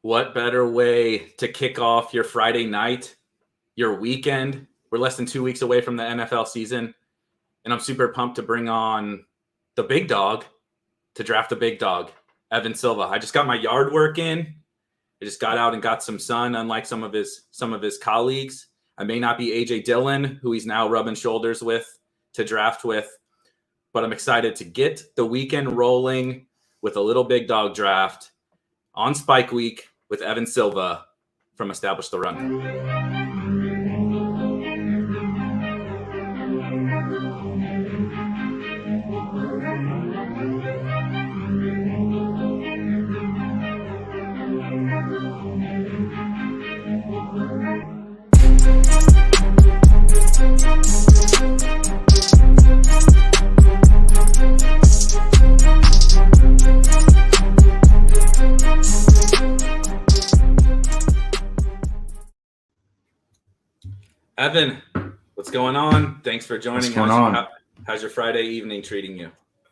What better way to kick off your Friday night, your weekend? We're less than 2 weeks away from the NFL season, and I'm super pumped to bring on the big dog to draft the big dog, Evan Silva. I just got my yard work in. I just got out and got some sun, unlike some of his colleagues. I may not be AJ Dillon, who he's now rubbing shoulders with to draft with, but I'm excited to get the weekend rolling with a little big dog draft on Spike Week with Evan Silva from Establish the Run. Evan, what's going on? Thanks for joining. What's going on? How's your Friday evening treating you?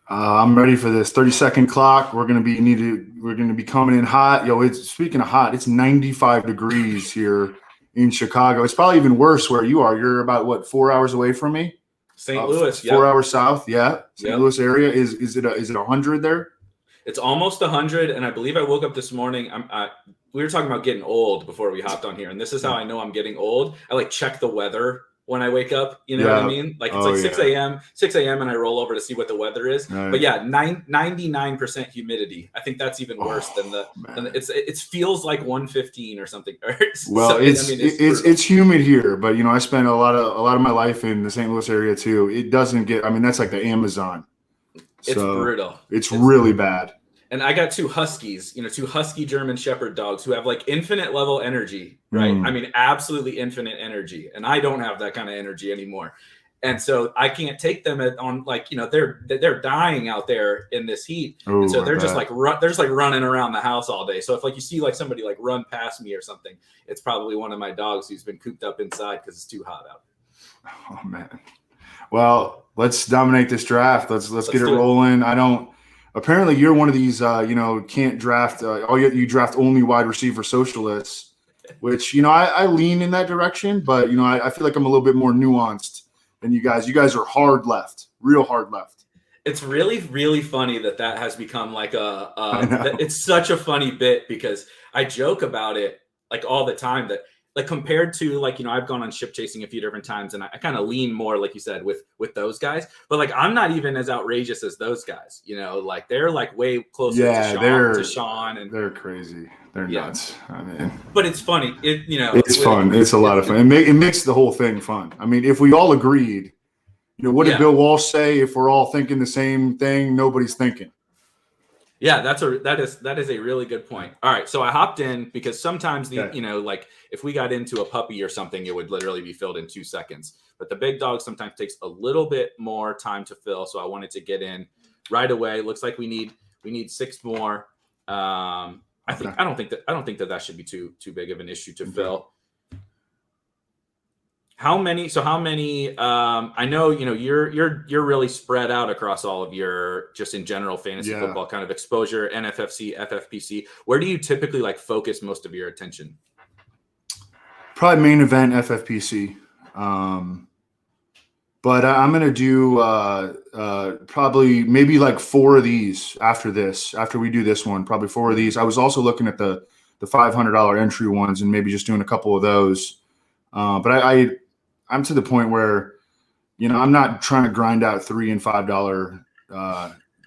I'm ready for this 30-second clock. We're gonna be coming in hot. Speaking of hot, it's 95 degrees here in Chicago. It's probably even worse where you are. You're about 4 hours away from me? St. Louis, yeah. 4 hours south, yeah. St. Louis area. Is it 100 there? It's almost 100, and I believe I woke up this morning. We were talking about getting old before we hopped on here, and this is how I know I'm getting old. I check the weather when I wake up. You know what I mean? It's 6 a.m., and I roll over to see what the weather is. Right. But yeah, 99% humidity. I think that's even worse than it feels like 115 or something. Well, it's humid here, but I spent a lot of my life in the St. Louis area too. It doesn't get. That's like the Amazon. It's brutal. It's really bad. And I got two huskies, two husky German Shepherd dogs who have infinite level energy, right? Absolutely infinite energy. And I don't have that kind of energy anymore. And so I can't take them they're dying out there in this heat. Ooh, and so they're just running around the house all day. So if you see somebody run past me or something, it's probably one of my dogs who's been cooped up inside because it's too hot out. Oh man. Well, let's dominate this draft. Let's get it rolling. Apparently, you're one of these, can't draft. You draft only wide receiver socialists, which I lean in that direction. But I feel like I'm a little bit more nuanced than you guys. You guys are hard left, real hard left. It's really, really funny that has become it's such a funny bit because I joke about it all the time that. Compared to I've gone on ship chasing a few different times and I kind of lean more, like you said, with those guys, but I'm not even as outrageous as those guys, they're way closer to Sean and they're crazy. They're nuts. But it's funny. It's fun. It's a lot of fun. It makes the whole thing fun. If we all agreed, what did Bill Walsh say? If we're all thinking the same thing, nobody's thinking. Yeah, that is a really good point. All right, so I hopped in because sometimes if we got into a puppy or something, it would literally be filled in 2 seconds. But the big dog sometimes takes a little bit more time to fill, so I wanted to get in right away. Looks like we need 6 more. I don't think that should be too big of an issue to fill. How many? I know you're really spread out across all of your just in general fantasy football kind of exposure, NFFC, FFPC. Where do you typically focus most of your attention? Probably main event FFPC, but I'm gonna do probably maybe 4 of these after this. After we do this one, probably 4 of these. I was also looking at the $500 entry ones and maybe just doing a couple of those. But I'm to the point where, I'm not trying to grind out $3 and $5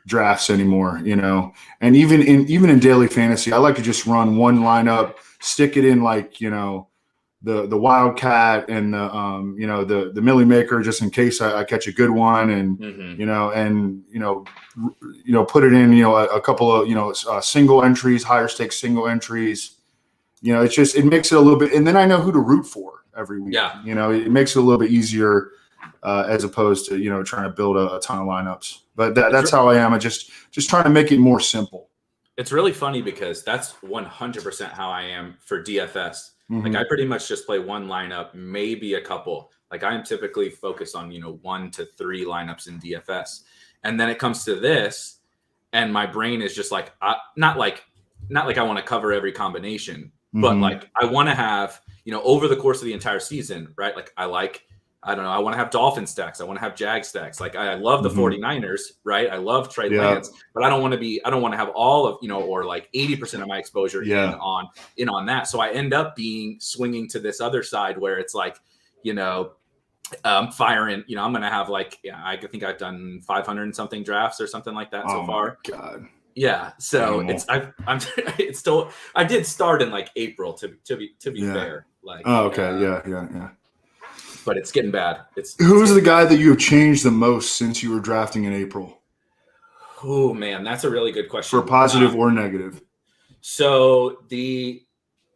drafts anymore, and even in daily fantasy, I like to just run one lineup, stick it in the Wildcat and the Millie Maker just in case I catch a good one and, put it in, a couple of, single entries, higher stakes single entries. It makes it a little bit, and then I know who to root for every week. Yeah. It makes it a little bit easier as opposed to, trying to build a ton of lineups. But that's how I am. I just trying to make it more simple. It's really funny because that's 100% how I am for DFS. Mm-hmm. I pretty much just play one lineup, maybe a couple. I'm typically focused on, 1 to 3 lineups in DFS. And then it comes to this and my brain is just not not like I want to cover every combination, but Mm-hmm. like I want to have, over the course of the entire season, right? Like I don't know, I want to have Dolphin stacks. I want to have Jag stacks. Like I love the 49ers, right? I love Trey Lance, but I don't want to have all of, or like 80% of my exposure in on that. So I end up swinging to this other side where it's like, firing, I'm going to have like, I think I've done 500 and something drafts or something like that so far. Oh my God. Yeah. So it's still, I did start in like April to be fair. Like, oh, okay. Yeah. But it's getting bad. Who's the guy that you have changed the most since you were drafting in April? Oh man, that's a really good question. For positive or negative. So I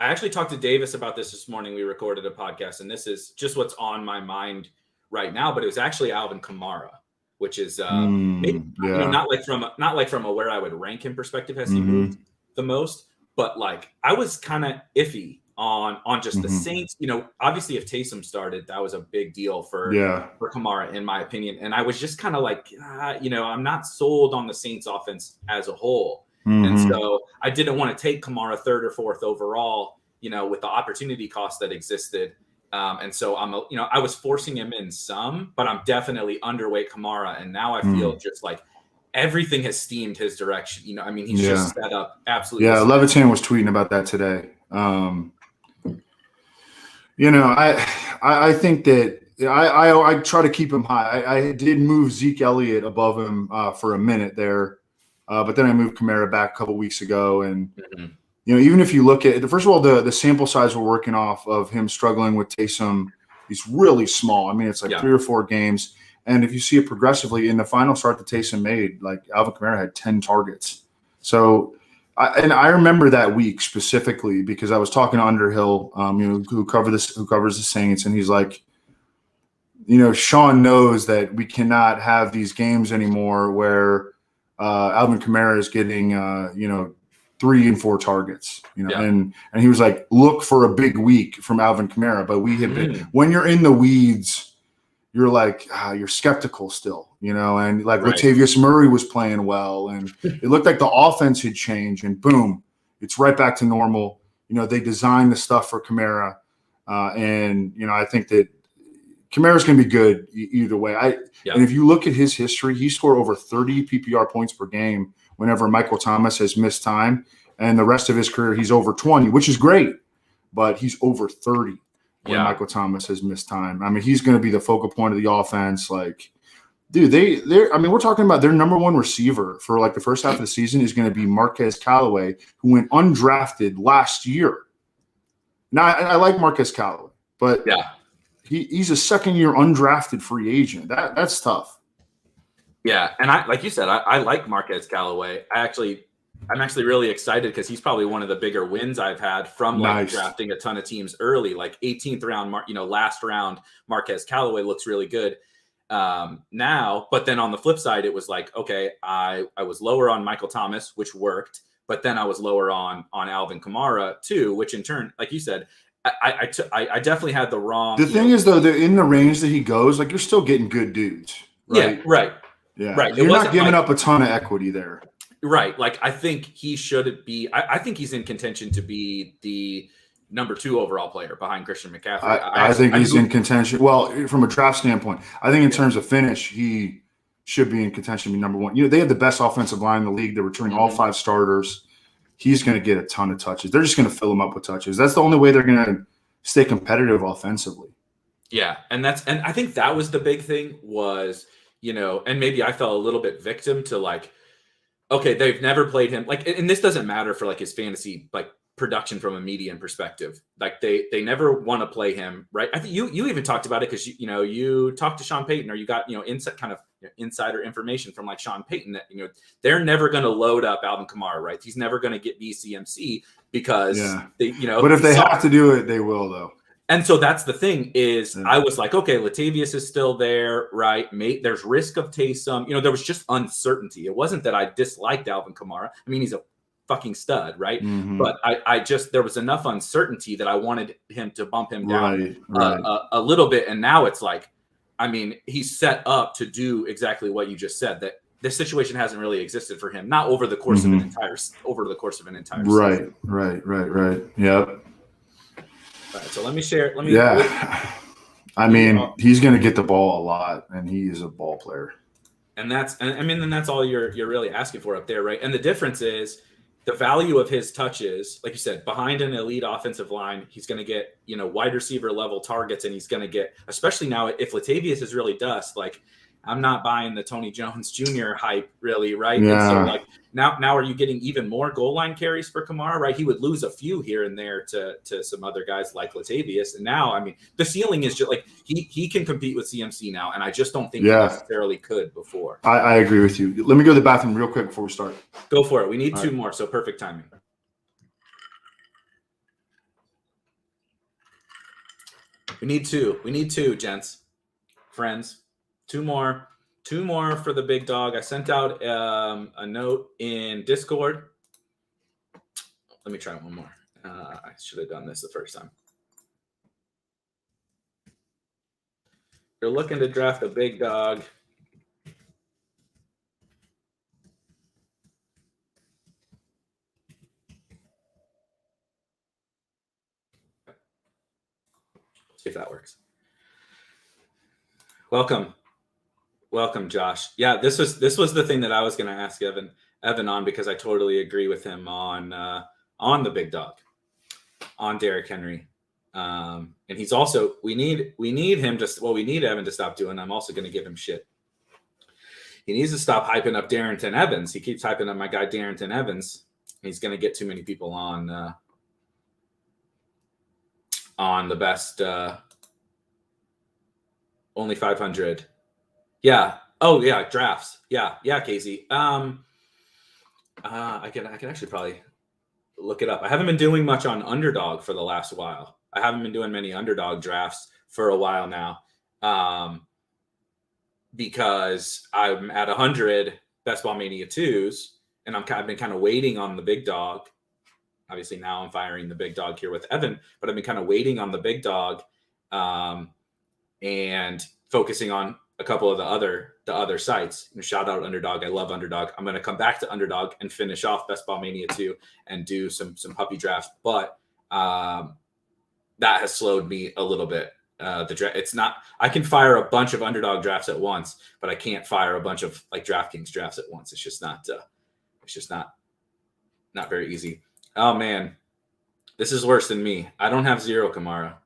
actually talked to Davis about this morning. We recorded a podcast, and this is just what's on my mind right now. But it was actually Alvin Kamara, which is maybe, not like from a where I would rank him perspective has he moved the most, but like I was kind of iffy on just the Saints. Obviously if Taysom started, that was a big deal for Kamara, in my opinion. And I was just kind of like, I'm not sold on the Saints offense as a whole. And so I didn't want to take Kamara third or fourth overall, with the opportunity cost that existed. And so I was forcing him in some, but I'm definitely underweight Kamara. And now I feel just like everything has steamed his direction. He's just set up absolutely. Yeah. Levitan was tweeting about that today. I think that I try to keep him high. I did move Zeke Elliott above him for a minute there, but then I moved Kamara back a couple weeks ago. And even if you look at it, first of all, the sample size we're working off of him struggling with Taysom is really small. I mean, it's like 3 or 4 games, and if you see it progressively in the final start that Taysom made, like Alvin Kamara had 10 targets. So. I remember that week specifically because I was talking to Underhill, who covers the Saints, and he's like, Sean knows that we cannot have these games anymore where Alvin Kamara is getting 3 and 4 targets, and he was like, look for a big week from Alvin Kamara, but we had been when you're in the weeds. You're like, you're skeptical still, and like Latavius Murray was playing well, and it looked like the offense had changed, and boom, it's right back to normal. They designed the stuff for Kamara, and I think that Kamara's going to be good either way. And if you look at his history, he scored over 30 PPR points per game whenever Michael Thomas has missed time, and the rest of his career he's over 20, which is great, but he's over 30. When Michael Thomas has missed time. I mean, he's going to be the focal point of the offense. Like, dude, we're talking about their number one receiver for like the first half of the season is going to be Marquez Callaway, who went undrafted last year. Now, I like Marquez Callaway, but he's a second-year undrafted free agent. That's tough. Yeah, and like you said, I like Marquez Callaway. I'm actually really excited because he's probably one of the bigger wins I've had from drafting a ton of teams early, like 18th round, last round. Marquez Callaway looks really good now. But then on the flip side, it was like, okay, I was lower on Michael Thomas, which worked, but then I was lower on Alvin Kamara too, which in turn, like you said, I definitely had the wrong. The thing is, though, that in the range that he goes, like you're still getting good dudes. Right? Yeah, right. Yeah, right. You're not giving up a ton of equity there. Right. Like, I think he should be – I think he's in contention to be the number 2 overall player behind Christian McCaffrey. I think he's in contention. Well, from a draft standpoint, I think in terms of finish, he should be in contention to be number 1. They have the best offensive line in the league. They're returning all 5 starters. He's going to get a ton of touches. They're just going to fill him up with touches. That's the only way they're going to stay competitive offensively. Yeah, and I think that was the big thing was, and maybe I fell a little bit victim to like, okay, they've never played him like, and this doesn't matter for like his fantasy like production from a median perspective. Like they never want to play him, right? I think you even talked about it because you talked to Sean Payton, or you got insider information from like Sean Payton that they're never going to load up Alvin Kamara, right? He's never going to get BCMC because they. But if they have to do it, they will though. And so that's the thing is I was like, okay, Latavius is still there, right? There's risk of Taysom. There was just uncertainty. It wasn't that I disliked Alvin Kamara. I mean, he's a fucking stud, right? But there was enough uncertainty that I wanted him to bump him down a little bit. And now it's like, I mean, he's set up to do exactly what you just said, that this situation hasn't really existed for him, not over the course of an entire season. Right. Yep. All right, so let me share. I mean, he's going to get the ball a lot, and he is a ball player. And that's all you're really asking for up there, right? And the difference is the value of his touches, like you said, behind an elite offensive line, he's going to get, wide receiver level targets, and he's going to get, especially now if Latavius is really dust, like I'm not buying the Tony Jones Jr. hype really, right? Yeah. And so like now are you getting even more goal line carries for Kamara, right? He would lose a few here and there to some other guys like Latavius. And now, I mean, the ceiling is just like he can compete with CMC now, and I just don't think he necessarily could before. I agree with you. Let me go to the bathroom real quick before we start. Go for it. We need two more, so perfect timing. We need two, gents, friends. Two more for the big dog. I sent out a note in Discord. Let me try one more. I should have done this the first time. You're looking to draft a big dog. See if that works. Welcome, Josh. Yeah, this was the thing that I was going to ask Evan on, because I totally agree with him on the big dog, on Derrick Henry, and he's also we need him we need Evan to stop doing. I'm also going to give him shit. He needs to stop hyping up Darrington Evans. He keeps hyping up my guy Darrington Evans. He's going to get too many people on the best only 500. Yeah. Oh yeah. Drafts. Yeah. Casey. I can actually probably look it up. I haven't been doing much on Underdog for the last while. I haven't been doing many Underdog drafts for a while now, because I'm at 100 Best Ball Mania 2s, and I've been kind of waiting on the big dog. Obviously now I'm firing the big dog here with Evan, but I've been kind of waiting on the big dog, and focusing on a couple of the other sites. Shout out Underdog. I love Underdog. I'm going to come back to Underdog and finish off Best Ball Mania 2 and do some puppy drafts. But that has slowed me a little bit. The draft, it's not, I can fire a bunch of Underdog drafts at once, but I can't fire a bunch of like DraftKings drafts at once. It's just not very easy. Oh man, this is worse than me. I don't have zero Kamara.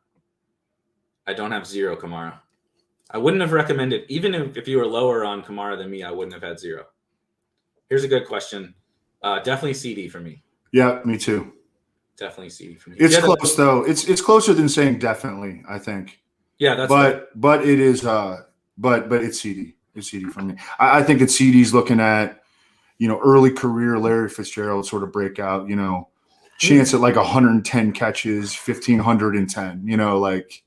I wouldn't have recommended, even if you were lower on Kamara than me, I wouldn't have had zero. Here's a good question. Definitely CD for me. Yeah, me too. Definitely CD for me. It's close though. It's closer than saying definitely, I think. Yeah, that's but it is but it's CD. It's CD for me. I think that CD's looking at, early career Larry Fitzgerald sort of breakout, chance at like 110 catches, 1,510, like.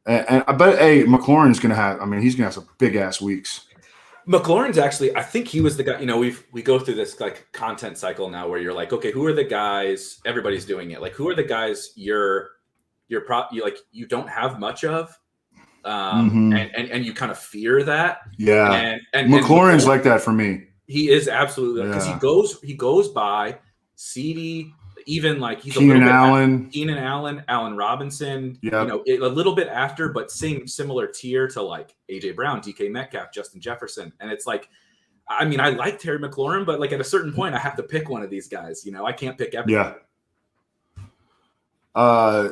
But hey, McLaurin's going to have. I mean, he's going to have some big ass weeks. McLaurin's actually. I think he was the guy. We go through this like content cycle now where you're like, okay, who are the guys? Everybody's doing it. Like, who are the guys you don't have much of, and you kind of fear that. Yeah, and McLaurin's like that for me. He is absolutely, because he goes by CD. Even like he's Keenan Allen, Allen Robinson, a little bit after, but similar tier to like AJ Brown, DK Metcalf, Justin Jefferson. And it's like, I mean, I like Terry McLaurin, but like at a certain point, I have to pick one of these guys. I can't pick everyone. Yeah.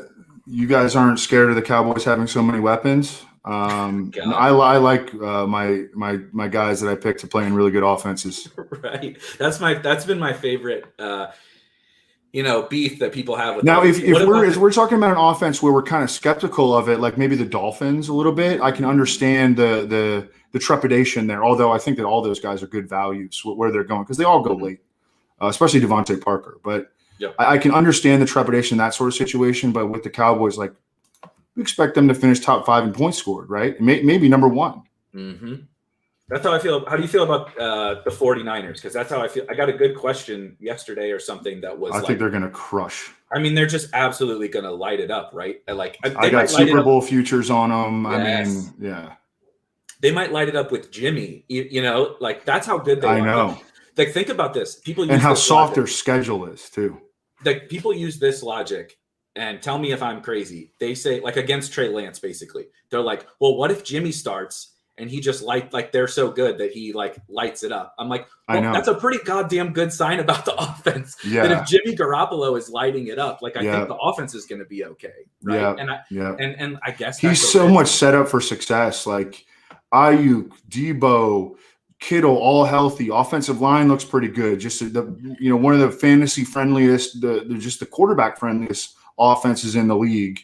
You guys aren't scared of the Cowboys having so many weapons. I like my guys that I picked to play in really good offenses. Right. That's been my favorite. Beef that people have with now. If we're talking about an offense where we're kind of skeptical of it, like maybe the Dolphins a little bit, I can understand the trepidation there. Although I think that all those guys are good values where they're going, because they all go late, especially Devontae Parker. But I can understand the trepidation in that sort of situation. But with the Cowboys, like we expect them to finish top 5 in points scored, right? Maybe number 1. Mm-hmm. That's how I feel. How do you feel about the 49ers? Because that's how I feel. I got a good question yesterday or something that was. I think they're going to crush. I mean, they're just absolutely going to light it up, right? I got Super Bowl futures on them. Yes. I mean, yeah. they might light it up with Jimmy. You know, like that's how good they are. I know. Like think about this. People use and how this soft logic. their schedule is too. Like people use this logic, and tell me if I'm crazy. They say like against Trey Lance, basically. They're like, well, what if Jimmy starts and he just like they're so good that he like lights it up? I'm like, well, that's a pretty goddamn good sign about the offense. Yeah. That if Jimmy Garoppolo is lighting it up, like I think the offense is going to be okay, right? And I guess he's so much set up for success. Like Ayuk, Debo, Kittle, all healthy. Offensive line looks pretty good. Just one of the fantasy friendliest, just the quarterback friendliest offenses in the league.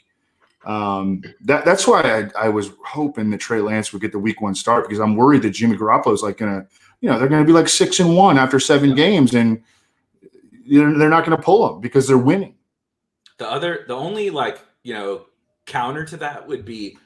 That's why I was hoping that Trey Lance would get the week 1 start, because I'm worried that Jimmy Garoppolo is like they're gonna be like 6-1 after 7 games, and they're not gonna pull them because they're winning. The only counter to that would be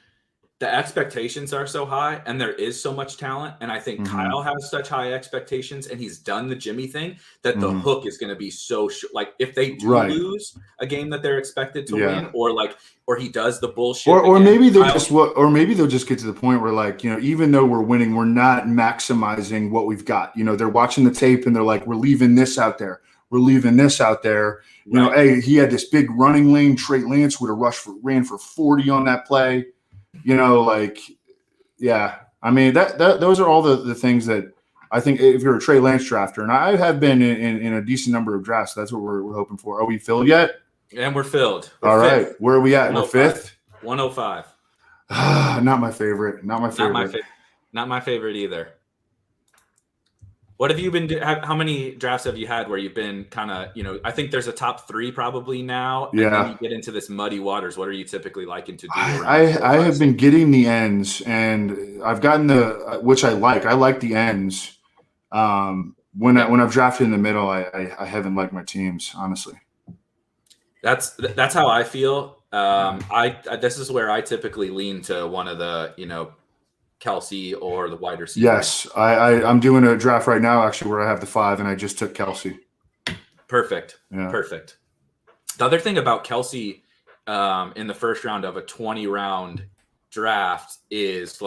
the expectations are so high and there is so much talent. And I think Kyle has such high expectations and he's done the Jimmy thing that the hook is going to be so like if they do lose a game that they're expected to win, or he does the bullshit, or maybe they'll just get to the point where even though we're winning, we're not maximizing what we've got. They're watching the tape and they're like, we're leaving this out there. We're leaving this out there. Hey, he had this big running lane. Trey Lance would have ran for 40 on that play. I mean, those are all the things that I think if you're a Trey Lance drafter, and I have been in a decent number of drafts, that's what we're hoping for. Are we filled yet? And we're filled. All right. Where are we at? We're 5th? 105. Not my favorite. Not my favorite either. What have you been how many drafts have you had where you've been kind of, I think there's a top 3 probably now. And then you get into this muddy waters. What are you typically liking to do? I have been getting the ends, and I've gotten which I like. I like the ends. When I've drafted in the middle, I haven't liked my teams, honestly. That's how I feel. This is where I typically lean to one of the, Kelsey or the wide receiver. Yes, I'm doing a draft right now, actually, where I have the 5, and I just took Kelsey. Perfect. Yeah. Perfect. The other thing about Kelsey in the first round of a 20-round draft is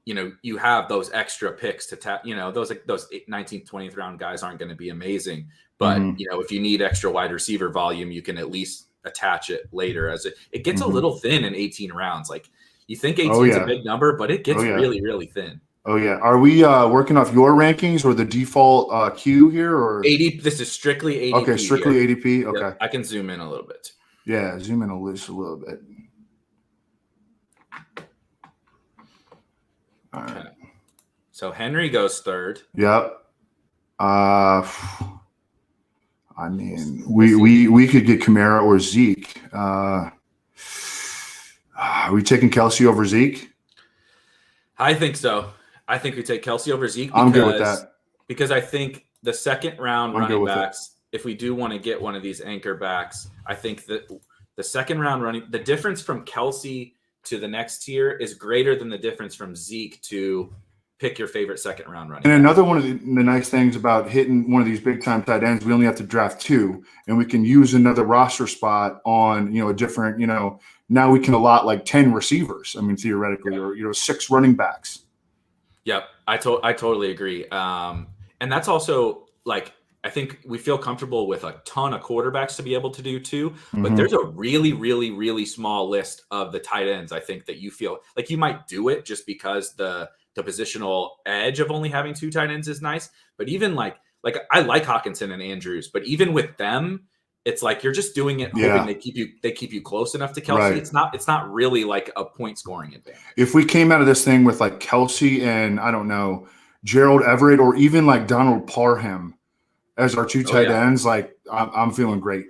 you have those extra picks to tap. Those 19th, 20th round guys aren't going to be amazing, but if you need extra wide receiver volume, you can at least attach it later as it gets a little thin in 18 rounns. You think 18 is a big number, but it gets really, really thin. Oh, yeah. Are we working off your rankings or the default queue here? Or This is strictly ADP. Okay, strictly here. ADP. Okay. Yep. I can zoom in a little bit. Yeah, zoom in just a little bit. All right. Okay. So Henry goes 3rd. Yep. I mean, we could get Kamara or Zeke. Are we taking Kelsey over Zeke? I think so. I think we take Kelsey over Zeke. I'm good with that. Because I think the second round running backs, if we do want to get one of these anchor backs, I think that the second round the difference from Kelsey to the next tier is greater than the difference from Zeke to pick your favorite second round running back. Another one of the nice things about hitting one of these big time tight ends, we only have to draft 2, and we can use another roster spot on, a different, now we can allot 10 receivers. I mean, theoretically, or 6 running backs. Yep. I totally agree. And that's also I think we feel comfortable with a ton of quarterbacks to be able to do too, but there's a really, really, really small list of the tight ends. I think that you feel like you might do it just because the positional edge of only having 2 tight ends is nice. But even I like Hawkinson and Andrews, but even with them, it's you're just doing it hoping they keep you close enough to Kelsey. Right. It's not really a point scoring advantage. If we came out of this thing with Kelsey and I don't know, Gerald Everett or even Donald Parham as our 2 tight ends, I'm feeling great.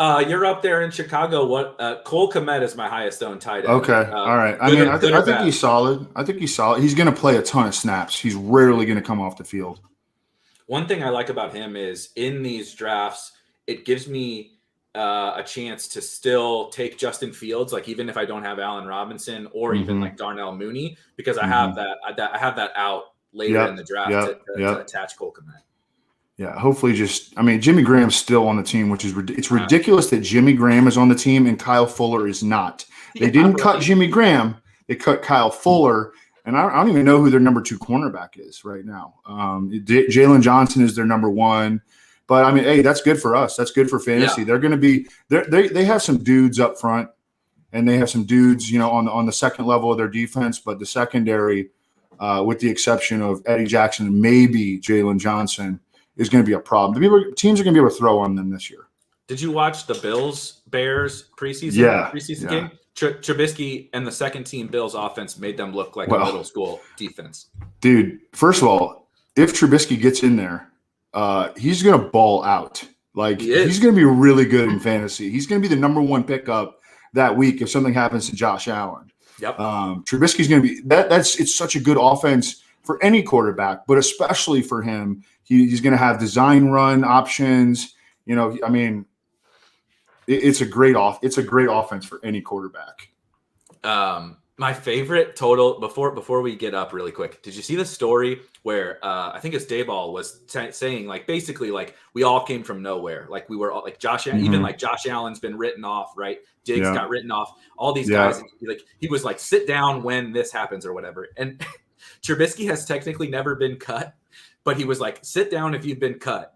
You're up there in Chicago. Cole Kmet is my highest owned tight end. Okay. All right. I think he's solid. He's going to play a ton of snaps. He's rarely going to come off the field. One thing I like about him is in these drafts, it gives me a chance to still take Justin Fields, even if I don't have Allen Robinson or even Darnell Mooney, because I have that out later in the draft to attach Cole Kmet. Yeah, hopefully Jimmy Graham's still on the team, which is it's ridiculous that Jimmy Graham is on the team and Kyle Fuller is not. They didn't cut Jimmy Graham. They cut Kyle Fuller, And I don't even know who their number 2 cornerback is right now. Jalen Johnson is their number 1. But, I mean, hey, that's good for us. That's good for fantasy. Yeah. They're going to be – they have some dudes up front, and they have some dudes, on the second level of their defense. But the secondary, with the exception of Eddie Jackson and maybe Jalen Johnson, is going to be a problem. Teams are going to be able to throw on them this year. Did you watch the Bills-Bears preseason game? Trubisky and the second-team Bills offense made them look like a middle school defense. Dude, first of all, if Trubisky gets in there, he's going to ball out. Like, he's going to be really good in fantasy. He's going to be the number 1 pickup that week if something happens to Josh Allen. Yep. Trubisky's going to be it's such a good offense for any quarterback, but especially for him. He's going to have design run options. I mean, it's a great offense for any quarterback. My favorite total before we get up really quick. Did you see the story where I think it's Dayball was saying like basically like we all came from nowhere, like we were all like even like Josh Allen's been written off, right? Diggs got written off. All these guys, he was like sit down when this happens or whatever. And Trubisky has technically never been cut, but he was like sit down if you've been cut.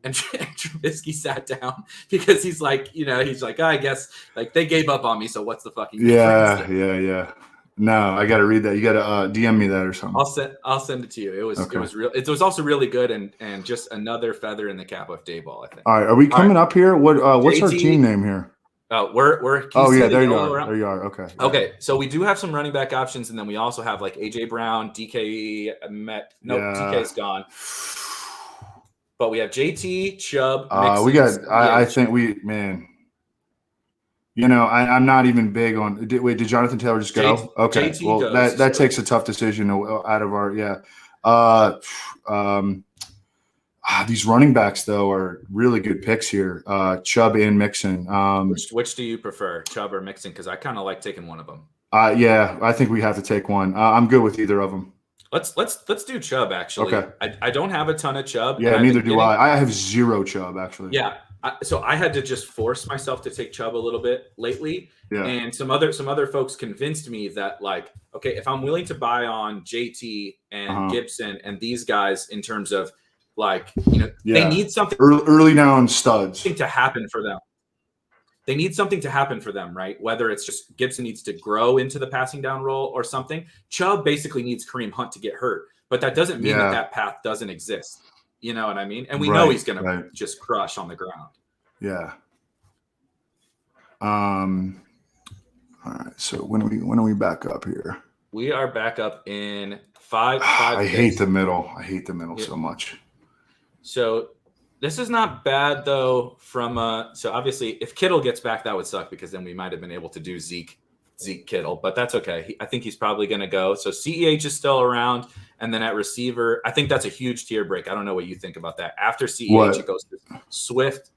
And Trubisky sat down because he's like, I guess like they gave up on me. So what's the fucking difference? Yeah. No, I got to read that. You got to DM me that or something. I'll send it to you. It was real. It was also really good and just another feather in the cap of Dayball, I think. All right, are we coming up here? What's our team name here? We're there you are. There you are. Okay. Okay, so we do have some running back options, and then we also have like AJ Brown, DK Met. No, DK's gone. But we have JT, Chubb. We got. I think I'm not even big on. Did Jonathan Taylor just go? Okay. JT well, goes, that takes a tough decision out of our these running backs though are really good picks here. Chubb and Mixon. Which do you prefer, Chubb or Mixon? Because I kind of like taking one of them. I think we have to take one. I'm good with either of them. Let's do Chubb actually. Okay. I don't have a ton of Chubb. Yeah, neither do I. I have 0 Chubb actually. Yeah. So I had to just force myself to take Chubb a little bit lately. Yeah. And some other folks convinced me that like, okay, if I'm willing to buy on JT and Gibson and these guys in terms of like, they need something early down studs to happen for them. They need something to happen for them, right? Whether it's just Gibson needs to grow into the passing down role or something. Chubb basically needs Kareem Hunt to get hurt, but that doesn't mean that path doesn't exist. You know what I mean? And we know he's going to just crush on the ground. Yeah. All right. So when are we back up here? We are back up in five. I hate the middle. I hate the middle so much. So this is not bad though. So obviously, if Kittle gets back, that would suck because then we might have been able to do Zeke Kittle, but that's okay. I think he's probably going to go. So CEH is still around, and then at receiver, I think that's a huge tier break. I don't know what you think about that. After CEH, it goes to Swift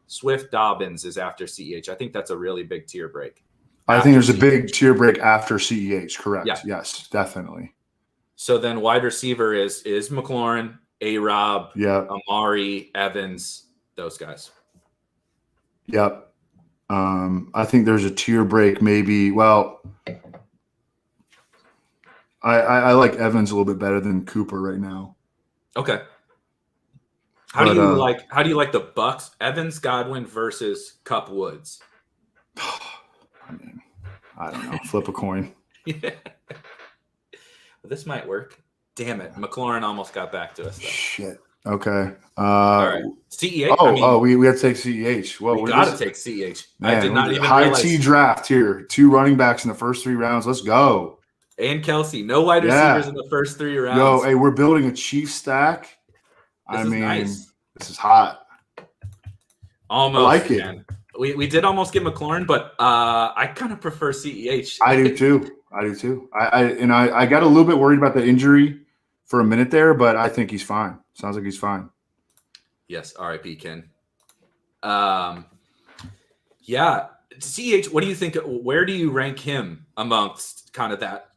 Dobbins is after CEH. I think that's a really big tier break. I think there's a big tier break after CEH. Correct. Yeah. Yes, definitely. So then wide receiver is McLaurin, A-Rob, Amari, Evans, those guys. Yep. I think there's a tier break maybe. Well, I like Evans a little bit better than Cooper right now. Okay. How do you like the Bucks? Evans, Godwin versus Kupp Woods. I don't know. Flip a coin. Yeah. This might work. Damn it. McLaurin almost got back to us though. Shit. Okay. All right. CEH. We have to take CEH. Well, we got to take CEH. Man, I did not even high realize. T draft here. 2 running backs in the first 3 rounds. Let's go. And Kelsey. No wide receivers in the first 3 rounds. Yo, hey, we're building a Chief stack. Nice. This is hot. Almost. I like it. Man. We did almost get McLaurin, but I kind of prefer CEH. I do too. I got a little bit worried about the injury for a minute there, but I think he's fine. Sounds like he's fine. Yes, R.I.P. Ken. Yeah, CH. What do you think? Where do you rank him amongst kind of that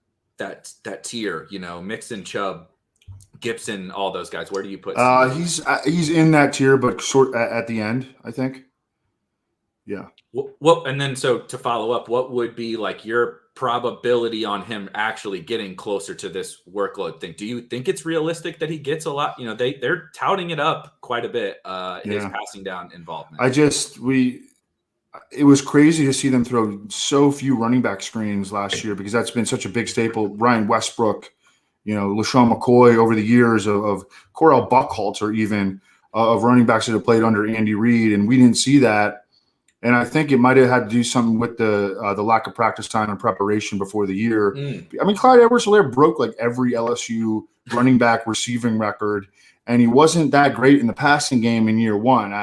tier? Mixon, Chubb, Gibson, all those guys. Where do you put? He's in that tier, but short at the end. I think. Yeah. Well, and then so to follow up, what would be like your probability on him actually getting closer to this workload thing? Do you think it's realistic that he gets a lot? You know, they're touting it up quite a bit, his passing down involvement. It was crazy to see them throw so few running back screens last year because that's been such a big staple. Ryan Westbrook, LaShawn McCoy over the years of Corell Buckhalter even of running backs that have played under Andy Reid, and we didn't see that. And I think it might have had to do something with the lack of practice time and preparation before the year. I mean, Clyde Edwards-Helaire broke like every LSU running back receiving record, and he wasn't that great in the passing game in year one.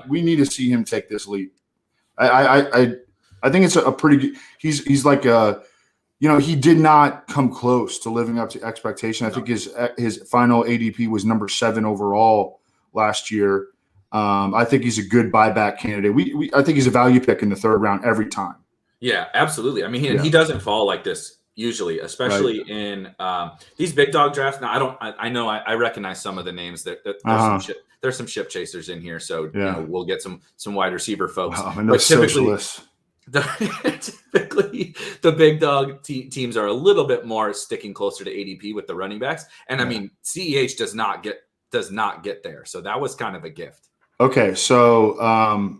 We need to see him take this leap. I think it's a pretty good – he's like a – he did not come close to living up to expectation. I think his final ADP was number 7 overall last year. I think he's a good buyback candidate. I think he's a value pick in the 3rd round every time. Yeah, absolutely. I mean, he doesn't fall like this usually, especially in these big dog drafts. Now, I recognize some of the names that there's some ship chasers in here, so we'll get some wide receiver folks. And those socialists. Typically, the big dog teams are a little bit more sticking closer to ADP with the running backs, and I mean, CEH does not get there, so that was kind of a gift. Okay, so all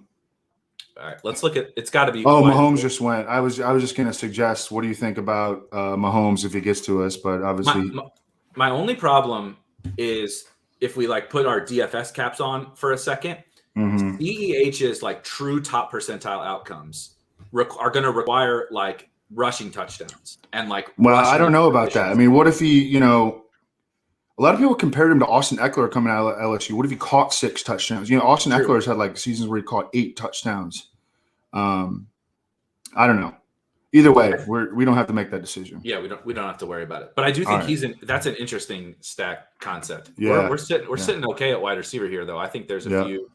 right, let's look at. It's got to be. Oh, Mahomes just went. I was just going to suggest. What do you think about Mahomes if he gets to us? But obviously, my only problem is if we like put our DFS caps on for a second. CEH's like true top percentile outcomes are going to require like rushing touchdowns and like. Well, I don't know about that. I mean, what if he? A lot of people compared him to Austin Eckler coming out of LSU. What if he caught 6 touchdowns? Austin Eckler's had like seasons where he caught 8 touchdowns. I don't know. Either way, we don't have to make that decision. Yeah, we don't have to worry about it. But I do think that's an interesting stack concept. Yeah, we're sitting okay at wide receiver here, though. I think there's a few.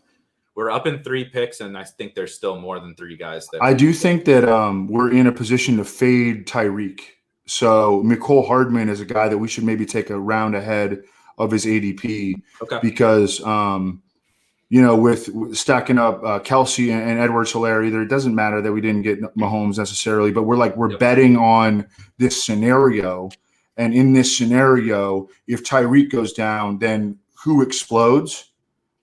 We're up in 3 picks, and I think there's still more than 3 guys. I do think that we're in a position to fade Tyreek. So Mecole Hardman is a guy that we should maybe take a round ahead of his ADP because, with stacking up Kelsey and Edwards-Helaire, either it doesn't matter that we didn't get Mahomes necessarily, but we're betting on this scenario. And in this scenario, if Tyreek goes down, then who explodes?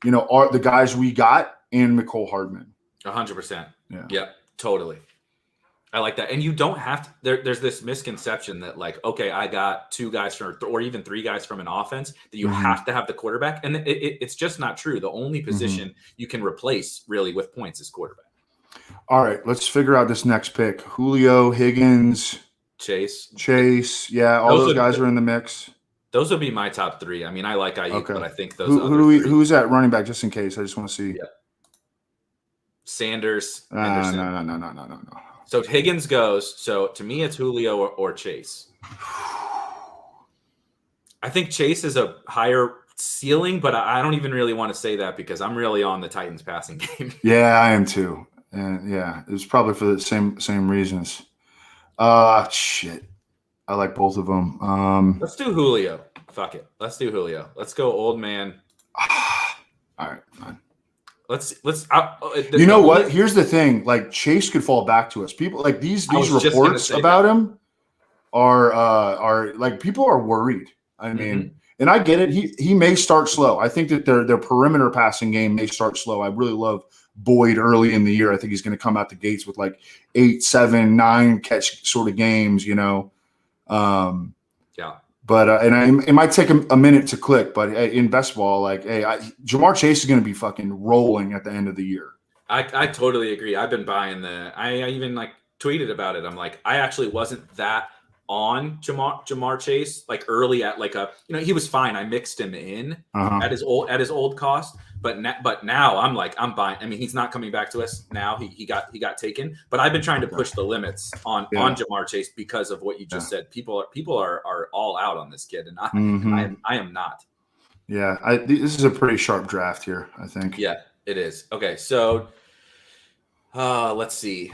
Are the guys we got and Mecole Hardman. 100%. Yeah, totally. I like that. And you don't have to there's this misconception that like, okay, I got 2 guys or even 3 guys from an offense that you have to have the quarterback. And it's just not true. The only position you can replace really with points is quarterback. All right, let's figure out this next pick. Julio, Higgins, Chase. Yeah, all those guys are in the mix. Those would be my top 3. I mean, I like Ayuk, but I think those who's at running back just in case? I just want to see. Yeah. Sanders. No. So Higgins goes. So to me, it's Julio or Chase. I think Chase is a higher ceiling, but I don't even really want to say that because I'm really on the Titans passing game. Yeah, I am too. And it was probably for the same reasons. Shit. I like both of them. Let's do Julio. Fuck it. Let's do Julio. Let's go old man. All right, fine. Let's. What? Here's the thing. Like Chase could fall back to us. People like these reports about him are like people are worried. I mean, and I get it. He may start slow. I think that their perimeter passing game may start slow. I really love Boyd early in the year. I think he's going to come out the gates with like 8, 7, 9 catch sort of games. But it might take a minute to click, but in best ball, Jamar Chase is going to be fucking rolling at the end of the year. I totally agree. I've been buying I even tweeted about it. I'm like, I actually wasn't that on Jamar Chase early at he was fine. I mixed him in at his old cost, but now I'm buying. I mean, he's not coming back to us now. He got taken, but I've been trying to push the limits on Jamar Chase because of what you just said. People are all out on this kid, and I am not. Yeah, this is a pretty sharp draft here, I think. Yeah, it is. Okay, so let's see.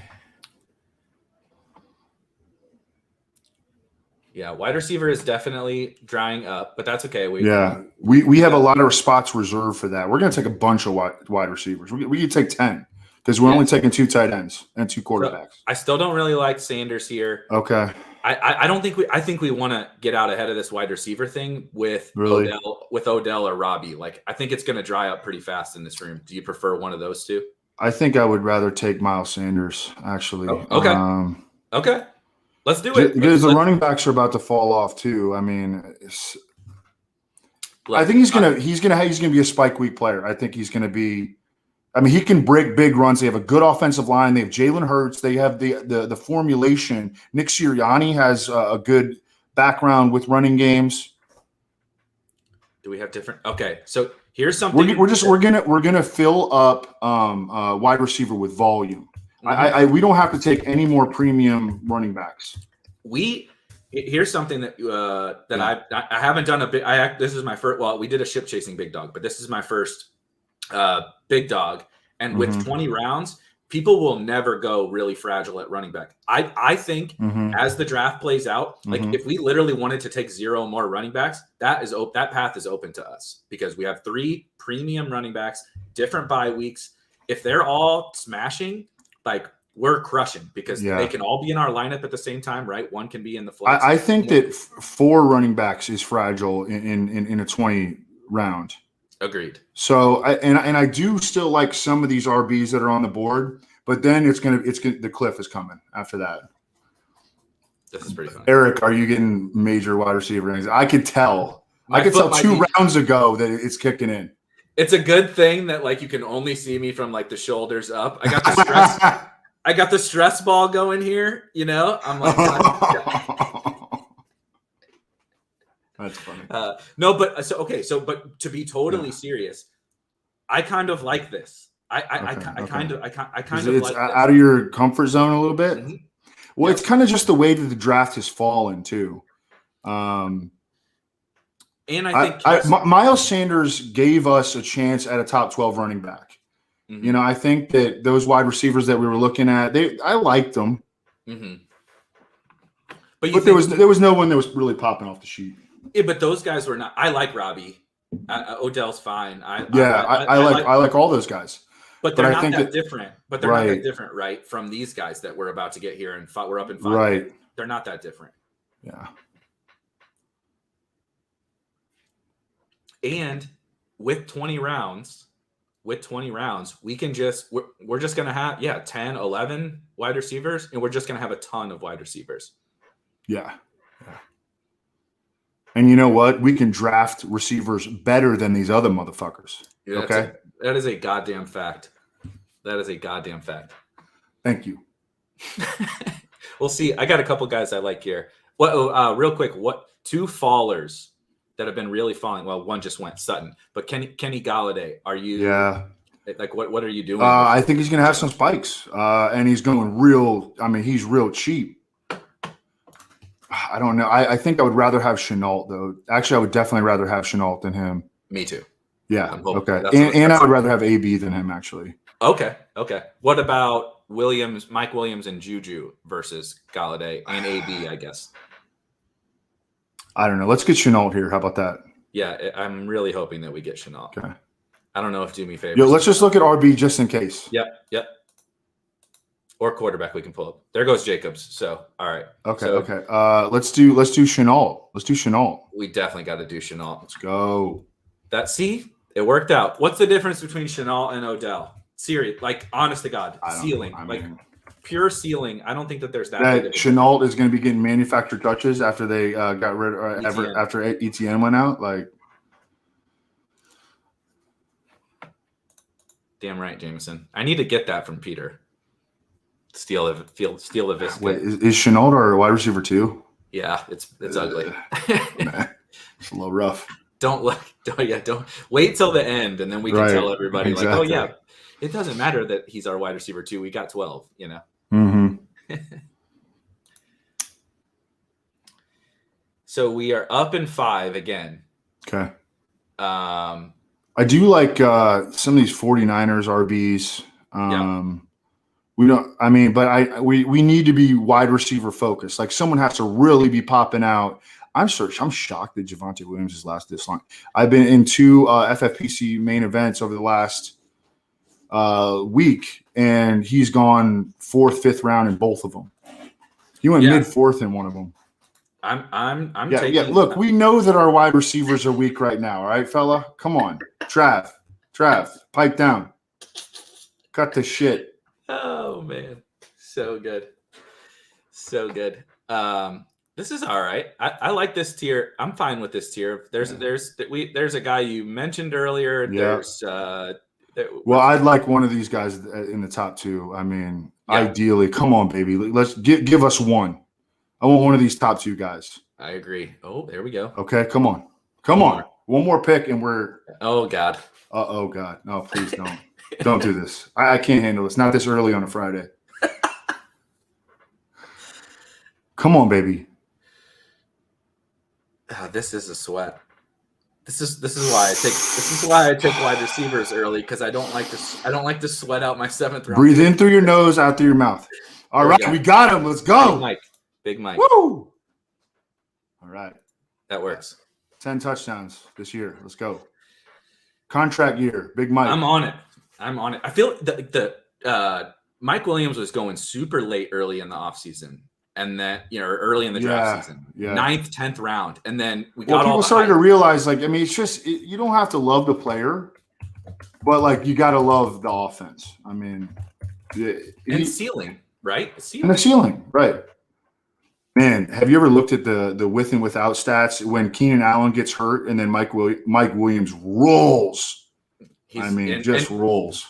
Yeah, wide receiver is definitely drying up, but that's okay. We have a lot of spots reserved for that. We're going to take a bunch of wide receivers. We could take 10. because we're only taking 2 tight ends and 2 quarterbacks. So I still don't really like Sanders here. Okay. I don't think I think we want to get out ahead of this wide receiver thing with Odell or Robbie. Like, I think it's going to dry up pretty fast in this room. Do you prefer one of those two? I think I would rather take Miles Sanders, actually. Oh, okay. Okay. Let's do it. Because the running backs are about to fall off too. I mean, I think he's gonna be a spike week player. I think he's gonna be. I mean, he can break big runs. They have a good offensive line. They have Jalen Hurts. They have the formulation. Nick Sirianni has a good background with running games. Do we have different? Okay, so here's something. We're gonna fill up wide receiver with volume. Mm-hmm. We don't have to take any more premium running backs. Here's something that I haven't done a bit. This is my first. Well, we did a ship chasing big dog, but this is my first big dog. And with 20 rounds, people will never go really fragile at running back. I think as the draft plays out, like if we literally wanted to take 0 more running backs, that path is open to us because we have 3 premium running backs, different bye weeks. If they're all smashing, like, we're crushing because they can all be in our lineup at the same time, right? One can be in the flex. I think that 4 running backs is fragile in a 20 round. Agreed. So I do still like some of these RBs that are on the board, but then the cliff is coming after that. This is pretty funny. Erik, are you getting major wide receiver? I could tell. I could tell 2 rounds ago that it's kicking in. It's a good thing that, like, you can only see me from, like, the shoulders up. I got the stress. I got the stress ball going here. You know, I'm like. That's funny. But to be totally serious, I kind of like this. I kind of it's out of your comfort zone a little bit. Mm-hmm. Well, it's kind of just the way that the draft has fallen too. And I think Miles Sanders gave us a chance at a top 12 running back. Mm-hmm. You know, I think that those wide receivers that we were looking at, I liked them. Mm-hmm. But there was no one that was really popping off the sheet. Yeah, but those guys were not. I like Robbie. Odell's fine. I like all those guys. But they're not that different. But they're not that different, right? From these guys that we're about to get here and we're up in 5. Right. They're not that different. Yeah. And with 20 rounds, we can we're just going to have 10, 11 wide receivers, and we're just going to have a ton of wide receivers. Yeah. And you know what? We can draft receivers better than these other motherfuckers. Yeah, okay? That is a goddamn fact. That is a goddamn fact. Thank you. We'll see. I got a couple guys I like here. Real quick, 2 fallers that have been really falling? Well, one just went, Sutton. But Kenny Galladay, are you? Yeah. Like, what are you doing? I think he's going to have some spikes. And he's going real. I mean, he's real cheap. I don't know. I think I would rather have Chenault, though. Actually, I would definitely rather have Chenault than him. Me too. Yeah. Okay. And I would rather have AB than him, actually. Okay. What about Mike Williams, and Juju versus Galladay and AB, I guess? I don't know. Let's get Chenault here. How about that? Yeah, I'm really hoping that we get Chenault. Okay. I don't know if do me favors. Yo, let's just look at RB just in case. Yep. Or quarterback we can pull up. There goes Jacobs. So, all right. Okay. Let's do Chenault. Let's do Chenault. We definitely got to do Chenault. Let's go. It worked out. What's the difference between Chenault and Odell? Serious, like, honest to God, ceiling, pure ceiling. I don't think that there's that. Chenault is going to be getting manufactured touches after they got rid of after ETN went out. Like, damn right, Jameson. I need to get that from Peter. Steal a Visca. Wait, is Chenault our wide receiver too? Yeah, it's ugly. It's a little rough. Don't wait till the end, and then we can tell everybody like, oh yeah, it doesn't matter that he's our wide receiver too. We got 12, you know. Mm-hmm. So we are up in 5 again. Okay. I do like some of these 49ers RBs. We need to be wide receiver focused. Like, someone has to really be popping out. I'm shocked that Javonte Williams has lasted this long. I've been in 2 FFPC main events over the last week, and he's gone 4th, 5th round in both of them. He went mid 4th in one of them. I'm yeah, taking. Yeah, look, we know that our wide receivers are weak right now. All right, fella, come on, Trav, pipe down, cut the shit. Oh man, so good. This is all right. I like this tier. I'm fine with this tier. There's a guy you mentioned earlier. Yeah. Well, I'd like one of these guys in the top 2. I mean, ideally, come on, baby. Let's give us one. I want one of these top 2 guys. I agree. Oh, there we go. Okay, come on. One more pick, and we're. Oh God. Oh God. No, please don't. Don't do this. I can't handle this. Not this early on a Friday. Come on, baby. This is a sweat. This is why I take wide receivers early, because I don't like to sweat out my 7th round. Breathe in through your nose, out through your mouth. All right, we got him. Let's go. Big Mike. Woo! All right. That works. 10 touchdowns this year. Let's go. Contract year. Big Mike. I'm on it. I feel the Mike Williams was going super late early in the offseason. And then, early in the draft season, 9th, 10th round. And then people started to realize, it's just, you don't have to love the player, but you got to love the offense. I mean, ceiling, right? And the ceiling, right. Man, have you ever looked at the with and without stats when Keenan Allen gets hurt and then Mike Williams rolls? Rolls.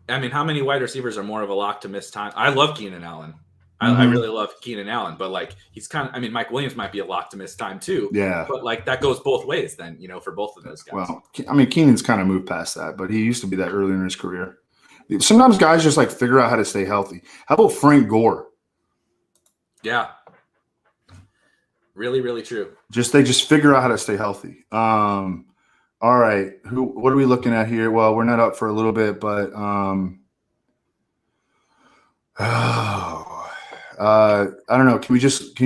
I mean, how many wide receivers are more of a lock to miss time? I love Keenan Allen. I really love Keenan Allen, but he's Mike Williams might be a lock to miss time too. Yeah. But that goes both ways then, for both of those guys. Well, Keenan's kind of moved past that, but he used to be that early in his career. Sometimes guys just figure out how to stay healthy. How about Frank Gore? Yeah. Really, really true. They just figure out how to stay healthy. All right. What are we looking at here? Well, we're not up for a little bit, but I don't know. Can you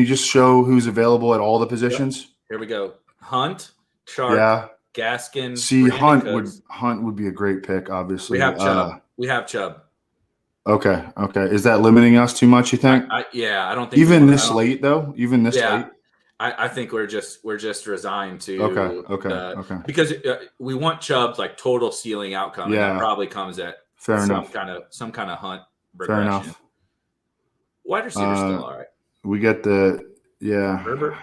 just show who's available at all the positions? Yep. Here we go. Hunt, Sharp, Gaskin. Hunt would be a great pick, obviously. We have Chubb. Okay. Is that limiting us too much, you think? I don't think even this late though. Late. I think we're just resigned to okay. Because we want Chubb's total ceiling outcome. Yeah. And that probably comes at some kind of Hunt regression. Fair enough. Wide receiver's still all right. We get Herbert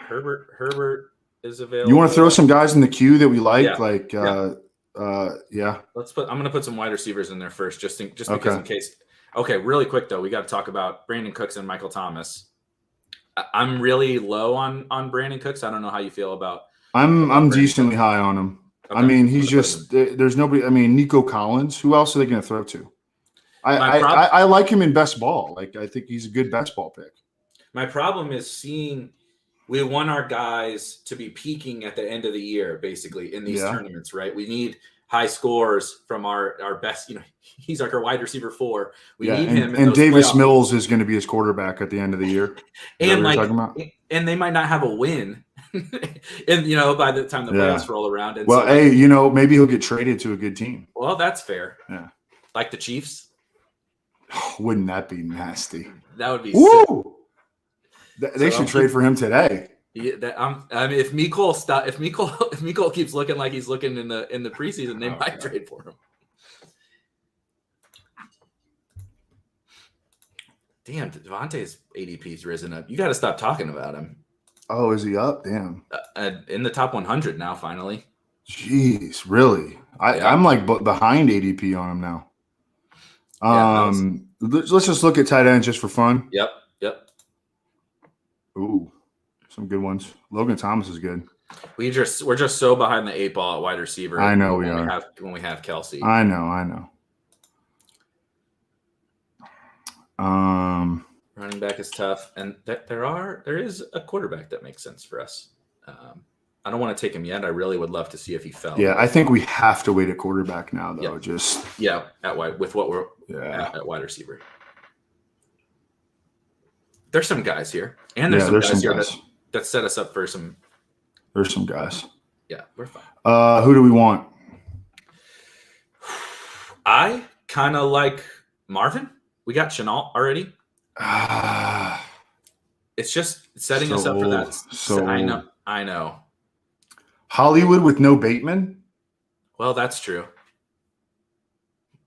is available. You want to throw some guys in the queue that we like? Yeah. I'm going to put some wide receivers in there first, just because in case. Okay, really quick though, we got to talk about Brandon Cooks and Michael Thomas. I'm really low on Brandon Cooks. I don't know how you feel about. I'm decently high on him. Okay. I mean, he's just there's nobody. I mean, Nico Collins. Who else are they going to throw to? I like him in best ball. I think he's a good best ball pick. My problem is we want our guys to be peaking at the end of the year, basically in these tournaments, right? We need high scores from our best. He's our wide receiver 4. We need him. And Davis Mills is going to be his quarterback at the end of the year. And and they might not have a win. And by the time the playoffs roll around. And maybe he'll get traded to a good team. Well, that's fair. Yeah, like the Chiefs. Wouldn't that be nasty? That would be. Woo! They should trade for him today. Yeah, if Mecole keeps looking like he's looking in the preseason, they might trade for him. Damn, Devontae's ADP's risen up. You got to stop talking about him. Oh, is he up? Damn. In the top 100 now, finally. Jeez, really? I'm behind ADP on him now. Let's just look at tight ends just for fun. Yep. Ooh, some good ones. Logan Thomas is good. We're just so behind the 8 ball at wide receiver. I know we are. When we have Kelsey. I know. Running back is tough, and there is a quarterback that makes sense for us. I don't want to take him yet. I really would love to see if he fell. Yeah, I think we have to wait at quarterback now, though. Yep. At wide with what we're at wide receiver. There's some guys here, and there's some guys that set us up for some. There's some guys. Yeah, we're fine. Who do we want? I kind of like Marvin. We got Chenault already. It's just setting us up for that. I know. Hollywood with no Bateman? Well, that's true.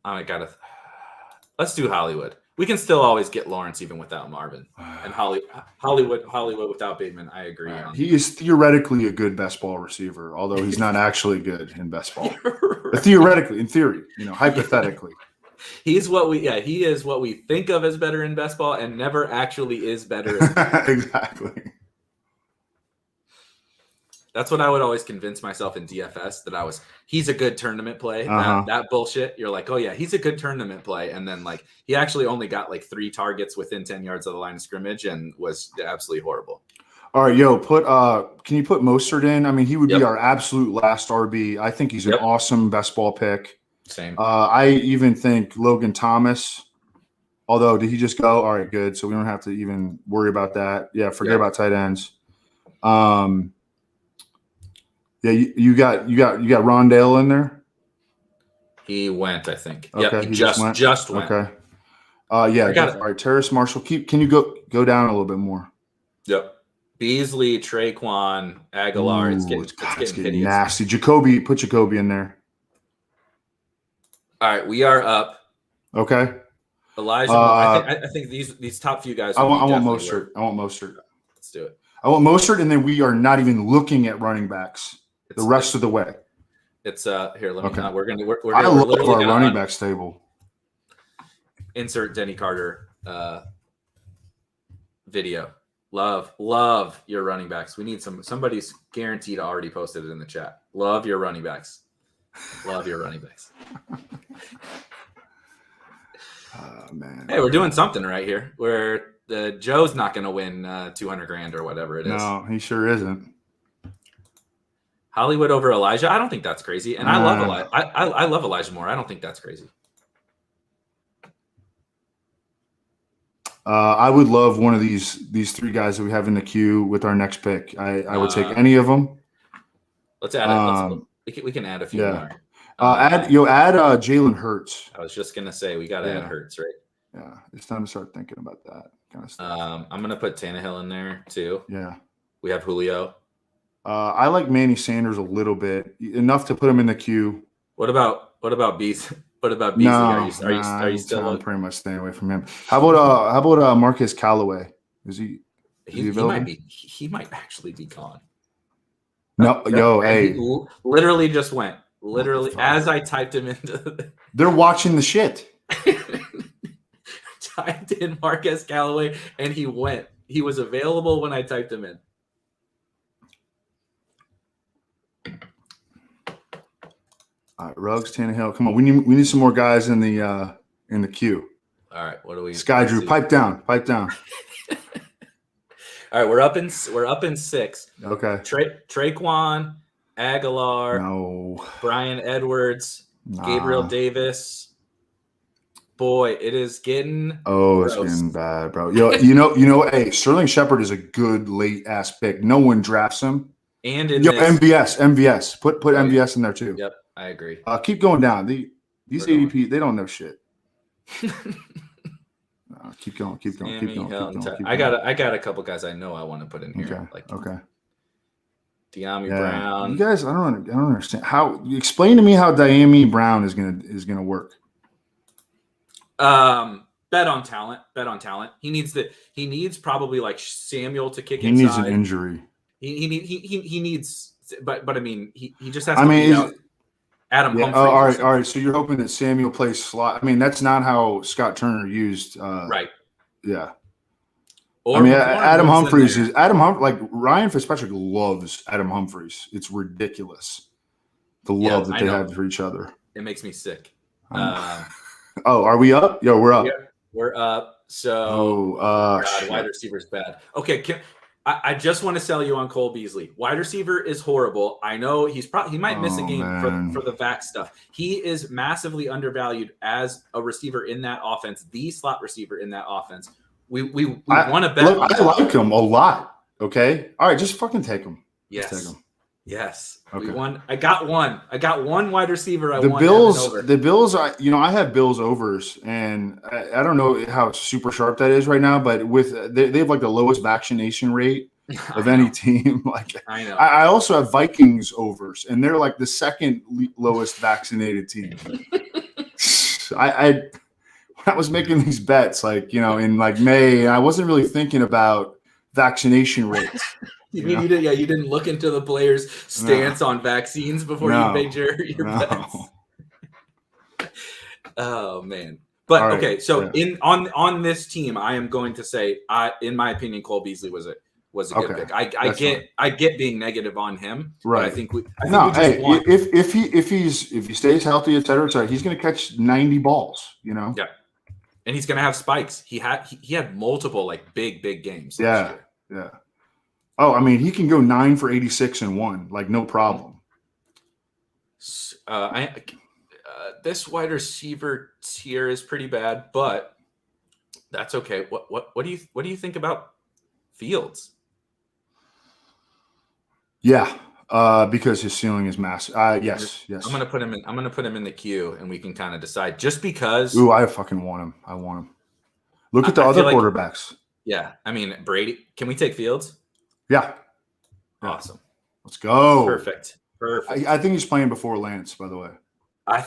Let's do Hollywood. We can still always get Lawrence even without Marvin. And Hollywood without Bateman, I agree on. He is theoretically a good best ball receiver, although he's not actually good in best ball. But theoretically, in theory, hypothetically. He is what we think of as better in best ball and never actually is better. Exactly. That's what I would always convince myself in DFS that he's a good tournament play. That bullshit. You're like, oh yeah, he's a good tournament play. And then like he actually only got like 3 targets within 10 yards of the line of scrimmage and was absolutely horrible. All right, can you put Mostert in? I mean, he would be our absolute last RB. I think he's an awesome best ball pick. Same. I even think Logan Thomas, although did he just go? All right, good. So we don't have to even worry about that. Yeah, forget about tight ends. Yeah, you got Rondale in there. He went, I think. Okay, yeah, he just went. Okay. All right, Terrace Marshall. Can you go down a little bit more? Yep. Beasley, Traquan, Aguilar. It's getting nasty. Put Jacoby in there. All right, we are up. Okay. Elijah, I think these top few guys. I want Mostert. Let's do it. I want Mostert, and then we are not even looking at running backs the rest of the way. It's here. Let me. Okay. I love our running back stable. Insert Denny Carter video. Love your running backs. We need somebody's guaranteed already posted it in the chat. Love your running backs. Love your running backs. Oh man. Hey, we're doing something right here. Where Joe's not going to win $200,000 or whatever it is. No, he sure isn't. Hollywood over Elijah. I don't think that's crazy, and I love Elijah. I love Elijah Moore. I don't think that's crazy. I would love one of these 3 guys that we have in the queue with our next pick. I would take any of them. Let's add it. We can add a few more. Add Jalen Hurts. I was just gonna say we got to add Hurts, right? Yeah, it's time to start thinking about that kind of stuff. I'm gonna put Tannehill in there too. Yeah, we have Julio. I like Manny Sanders a little bit, enough to put him in the queue. What about Beasley? What about Beasley? No, are you still? I'm pretty much staying away from him. How about Marquez Callaway? Is he? He might be. He might actually be gone. No, hey! He literally just went. Literally, as I typed him into. They're watching the shit. Typed in Marquez Callaway, and he went. He was available when I typed him in. All right, Ruggs, Tannehill. Come on, we need some more guys in the queue. All right, what do we? Sky Drew, pipe down. All right, we're up in 6. Okay. Traquan, Aguilar, Brian Edwards, Gabriel Davis. Boy, it is getting gross. It's getting bad, bro. Hey, Sterling Shepard is a good late ass pick. No one drafts him. And in MVS. Put MVS in there too. Yep, I agree. Keep going down. These ADP, they don't know shit. Keep going. I got a couple guys I know I want to put in here. Okay. Diami Brown. You guys, I don't understand how. Explain to me how Diami Brown is gonna work. Bet on talent. He needs probably like Samuel to kick inside. He needs an injury. He needs, but I mean, he just has to beat out Adam Humphrey. All right. So you're hoping that Samuel plays slot. I mean, that's not how Scott Turner used. Right. Yeah. Or Adam Humphries is like Ryan Fitzpatrick loves Adam Humphries. It's ridiculous the love that they have for each other. It makes me sick. Are we up? Yo, we're up. Yeah, we're up. So, wide receiver's bad. Okay, I just want to sell you on Cole Beasley. Wide receiver is horrible. I know he might miss a game for the vac stuff. He is massively undervalued as a receiver in that offense, the slot receiver in that offense. We want to bet. Look, I like him a lot. Okay, all right, just fucking take him. Yes. Just take him. Yes, Okay. we won. I got one wide receiver. The Bills. I have Bills overs, and I don't know how super sharp that is right now, but they have like the lowest vaccination rate of any team. Like I know. I also have Vikings overs, and they're like the second lowest vaccinated team. When I was making these bets, like in like May, I wasn't really thinking about vaccination rates. You didn't look into the players' stance on vaccines before you made your bets. Oh man. But right, okay, so on this team, I am going to say, in my opinion, Cole Beasley was a good pick. I get being negative on him, right? But I think we if he stays healthy, et cetera, he's going to catch 90 balls. Yeah, and he's going to have spikes. He had multiple like big games last year. Yeah. Oh, I mean, he can go 9 for 86 and 1, like no problem. This wide receiver tier is pretty bad, but that's okay. What do you think about Fields? Yeah, because his ceiling is massive. Yes. I'm gonna put him in the queue, and we can kind of decide. Just because. Ooh, I fucking want him. I want him. Look at the other quarterbacks. Yeah, I mean Brady. Can we take Fields? Yeah. Awesome. Let's go. Perfect. I think he's playing before Lance, by the way. I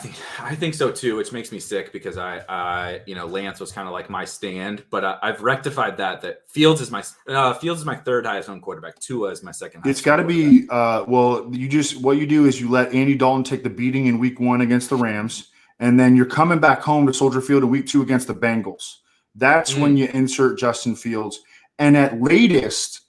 think so too, which makes me sick because Lance was kind of like my stand, but I've rectified that Fields is my third highest owned quarterback. Tua is my second highest. It's got to be what you do is you let Andy Dalton take the beating in week 1 against the Rams, and then you're coming back home to Soldier Field in week 2 against the Bengals. That's when you insert Justin Fields, and at latest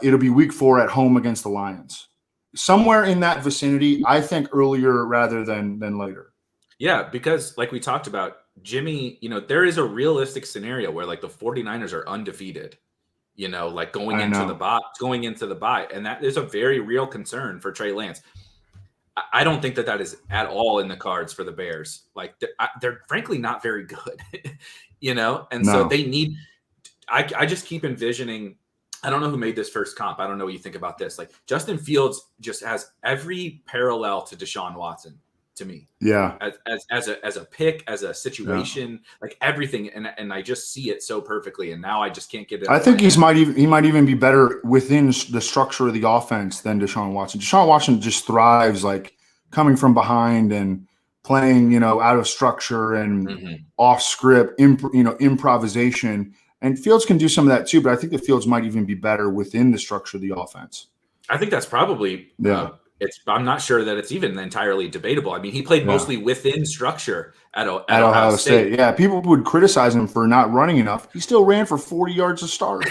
it'll be week 4 at home against the Lions. Somewhere in that vicinity, I think earlier rather than later. Yeah, because like we talked about, Jimmy, there is a realistic scenario where like the 49ers are undefeated, like going into the bye. And that is a very real concern for Trey Lance. I don't think that is at all in the cards for the Bears. Like they're frankly not very good, so they need, I just keep envisioning, I don't know who made this first comp. I don't know what you think about this. Like Justin Fields just has every parallel to Deshaun Watson to me. Yeah. As a pick, as a situation, like everything. And I just see it so perfectly. And now I just can't get it. I think he might even be better within the structure of the offense than Deshaun Watson. Deshaun Watson just thrives like coming from behind and playing, out of structure and off script, improvisation. And Fields can do some of that too, but I think the Fields might even be better within the structure of the offense. I think that's probably I'm not sure that it's even entirely debatable. I mean, he played mostly within structure at Ohio State. Yeah, people would criticize him for not running enough. He still ran for 40 yards a start.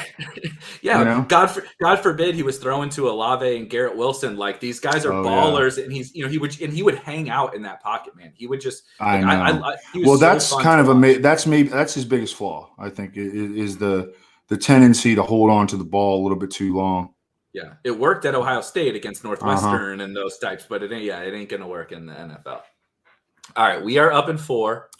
Yeah, God forbid he was throwing to Olave and Garrett Wilson. Like these guys are ballers, and he would hang out in that pocket, man. He would just. That's his biggest flaw. I think is the tendency to hold on to the ball a little bit too long. Yeah, it worked at Ohio State against Northwestern and those types, but it ain't going to work in the NFL. All right, we are up in 4.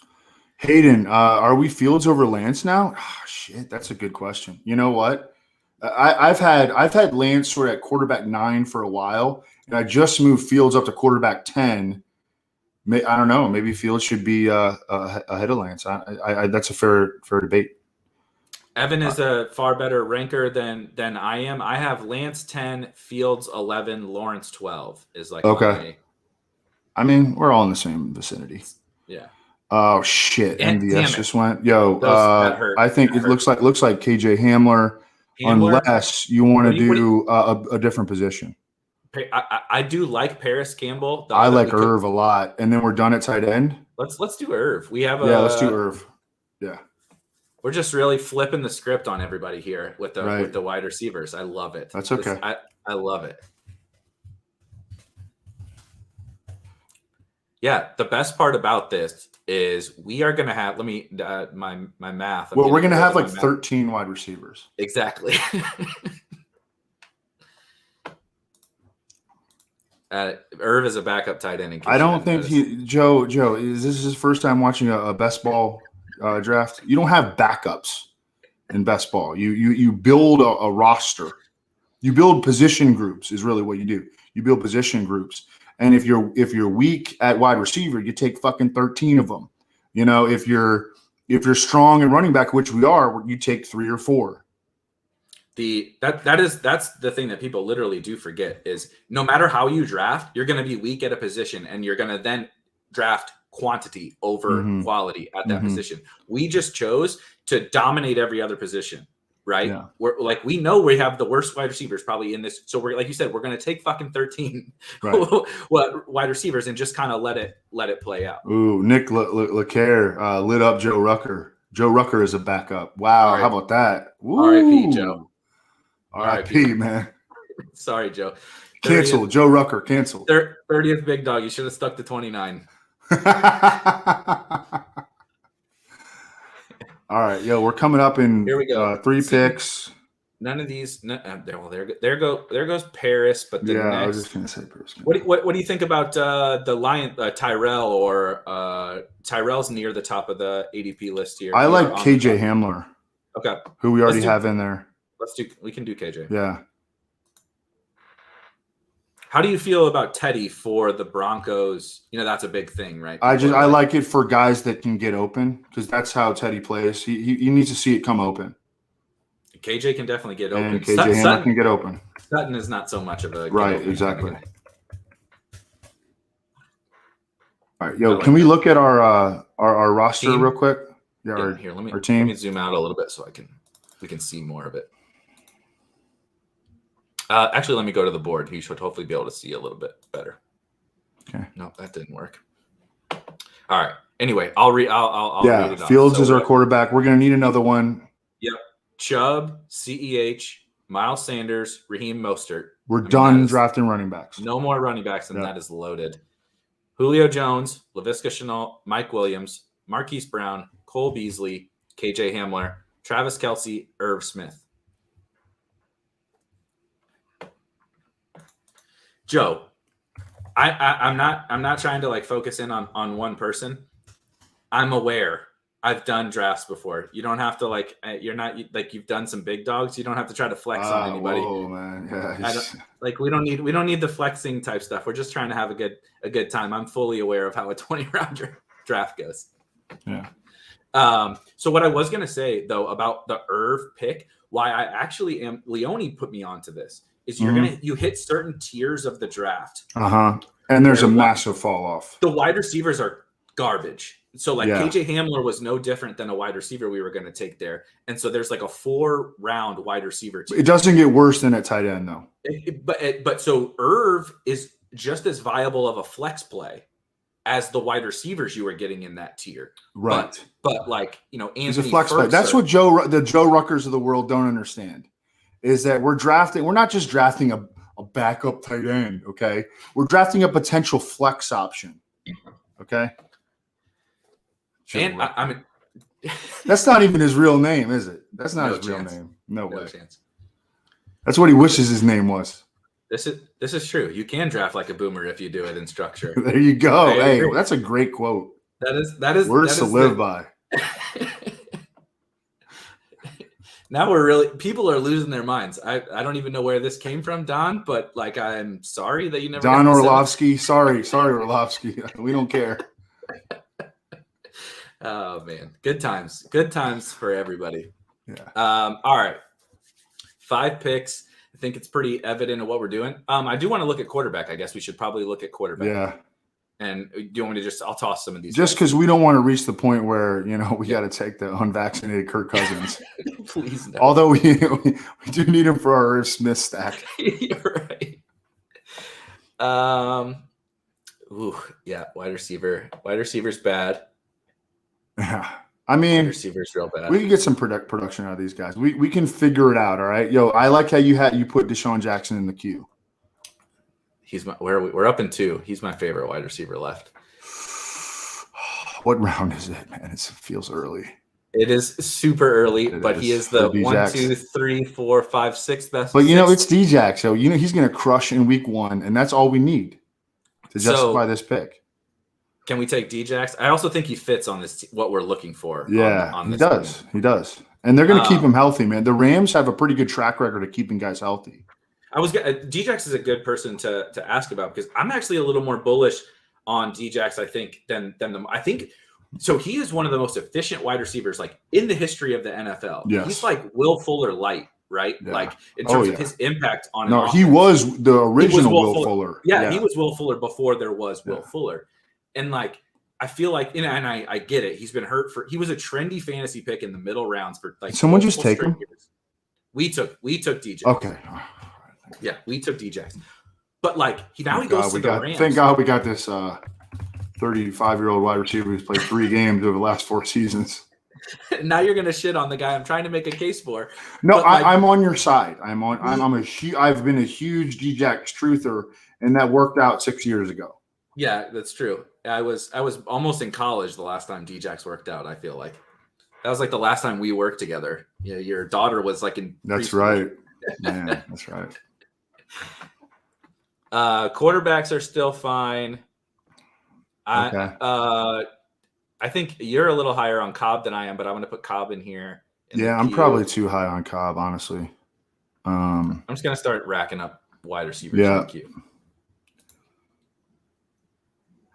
Hayden, are we Fields over Lance now? Oh, shit, that's a good question. You know what? I've had Lance sort of at quarterback 9 for a while, and I just moved Fields up to quarterback 10. I don't know. Maybe Fields should be ahead of Lance. That's a fair debate. Evan is a far better ranker than I am. I have Lance 10, Fields 11, Lawrence 12 is like okay. I mean, we're all in the same vicinity. Yeah. Oh shit! MVS just went. I think it looks like KJ Hamler, unless you want to do a different position. I do like Paris Campbell. I like Irv a lot, and then we're done at tight end. Let's do Irv. We have let's do Irv. Yeah. We're just really flipping the script on everybody here with the wide receivers. I love it. That's okay. I love it. Yeah, the best part about this is we are going to have. Let me my math. We're going to have like 13 wide receivers. Exactly. Irv is a backup tight end. I don't think Joe. Is this his first time watching a best ball draft? You don't have backups in best ball. You build a roster. You build position groups is really what you do. You build position groups. And if you're weak at wide receiver, you take fucking 13 of them. You know, if you're strong in running back, which we are, you take 3 or 4. That's the thing that people literally do forget is no matter how you draft, you're going to be weak at a position, and you're going to then draft quantity over quality at that position. We just chose to dominate every other position, right? Yeah. We're like, we know we have the worst wide receivers probably in this. So we're, like you said, we're going to take fucking 13 wide receivers and just kind of let it play out. Ooh, Nick LeCaire lit up Joe Rucker. Joe Rucker is a backup. Wow. Right. How about that? R.I.P. Joe. R.I.P. man. Sorry, Joe. Cancel. Joe Rucker. Cancel. 30th Big Dog. You should have stuck to 29. All right, yo, we're coming up in here we go. 3 picks. None of these. There goes Paris. But the next, I was just gonna say Paris. What do you think about the Lion Tyrell or Tyrell's near the top of the ADP list here? I like KJ Hamler. Okay, who we already have in there. We can do KJ. Yeah. How do you feel about Teddy for the Broncos? You know, that's a big thing, right? I like it for guys that can get open because that's how Teddy plays. He needs to see it come open. KJ can definitely get open. And KJ Hamler can get open. Sutton is not so much of a right. Exactly. All right, yo, can we look at our roster team? real quick? Yeah, here. Our team. Let me zoom out a little bit so we can see more of it. Actually, let me go to the board. You should hopefully be able to see a little bit better. Okay. No, that didn't work. All right. Anyway, I'll read it off. Fields is our quarterback. We're going to need another one. Yep. Chubb, CEH, Miles Sanders, Raheem Mostert. We're done drafting running backs. No more running backs, and that is loaded. Julio Jones, Laviska Shenault, Mike Williams, Marquise Brown, Cole Beasley, KJ Hamler, Travis Kelce, Irv Smith. Joe, I'm not trying to like focus in on one person. I'm aware. I've done drafts before. You don't have to like. You're not like you've done some big dogs. You don't have to try to flex on anybody. Oh man, yeah. We don't need the flexing type stuff. We're just trying to have a good time. I'm fully aware of how a 20-round draft goes. Yeah. So what I was gonna say though about the Irv pick, why I actually am Leone put me onto this. Is you hit certain tiers of the draft. And there's a massive fall off. The wide receivers are garbage. So like KJ Hamler was no different than a wide receiver we were going to take there. And so there's like a 4-round wide receiver tier. It doesn't get worse than at tight end though. But so Irv is just as viable of a flex play as the wide receivers you were getting in that tier. Right. But like, you know, he's a flex play. That's what the Joe Ruckers of the world don't understand. Is that we're not just drafting a backup tight end, okay? We're drafting a potential flex option, okay? And I mean, that's not even his real name, is it? That's not his real name. No way. Chance. That's what he wishes his name was. This is true. You can draft like a boomer if you do it in structure. There you go. Hey, that's a great quote. That is words to live by. Now people are losing their minds. I don't even know where this came from, Don, but like I'm sorry that you never Don Orlovsky. Sorry, Orlovsky. We don't care. Oh man. Good times. Good times for everybody. Yeah. All right. 5 picks. I think it's pretty evident of what we're doing. I do want to look at quarterback. I guess we should probably look at quarterback. Yeah. And do you want me to I'll toss some of these. Just because we don't want to reach the point where, we got to take the unvaccinated Kirk Cousins. Please no. Although we do need him for our Irv Smith stack. You're right. Wide receiver. Wide receiver's bad. Yeah. I mean, wide receiver's real bad. We can get some production out of these guys. We can figure it out, all right? Yo, I like how you put Deshaun Jackson in the queue. We're up in 2. He's my favorite wide receiver left. What round is it, man? It feels early. It is super early, he is the 1, 2, 3, 4, 5, 6 best. But it's D-Jax, so he's going to crush in week 1, and that's all we need to justify this pick. Can we take D-Jax? I also think he fits on this what we're looking for. Yeah, on this he does. And they're going to keep him healthy, man. The Rams have a pretty good track record of keeping guys healthy. Djax is a good person to ask about because I'm actually a little more bullish on Djax, I think, than them. I think so. He is one of the most efficient wide receivers like in the history of the NFL. Yes. He's like Will Fuller light, right? Yeah. Like in terms of his impact on an offense. He was the original Will Fuller. Yeah, he was Will Fuller before there was Will Fuller. And like I feel like, and I get it. He's been hurt he was a trendy fantasy pick in the middle rounds for like someone just take him. Years. We took Djax. Okay. Yeah, we took Djax. But like he goes to the Rams. Thank God we got this 35-year-old wide receiver who's played 3 games over the last 4 seasons. Now you're gonna shit on the guy I'm trying to make a case for. No, I'm on your side. I've been a huge Djax truther, and that worked out 6 years ago. Yeah, that's true. I was almost in college the last time Djax worked out. I feel like that was like the last time we worked together. Yeah, your daughter was like in. That's right, man. That's right. Quarterbacks are still fine. Okay. I think you're a little higher on Cobb than I am, but I'm going to put Cobb in here. I'm probably too high on Cobb, honestly. I'm just going to start racking up wide receivers. Yeah.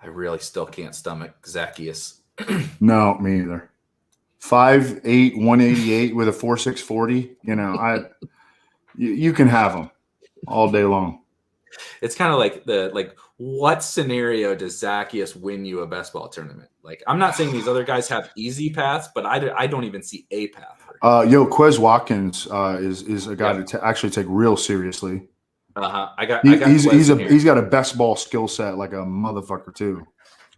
I really still can't stomach Zacchaeus. No, me either. 5'8", 188 with a 4.6 40. You know, you can have them all day long. It's kind of like what scenario does Zacchaeus win you a best ball tournament? Like, I'm not saying these other guys have easy paths, but I don't even see a path. Quez Watkins is a guy to actually take real seriously. He's got a best ball skill set like a motherfucker too.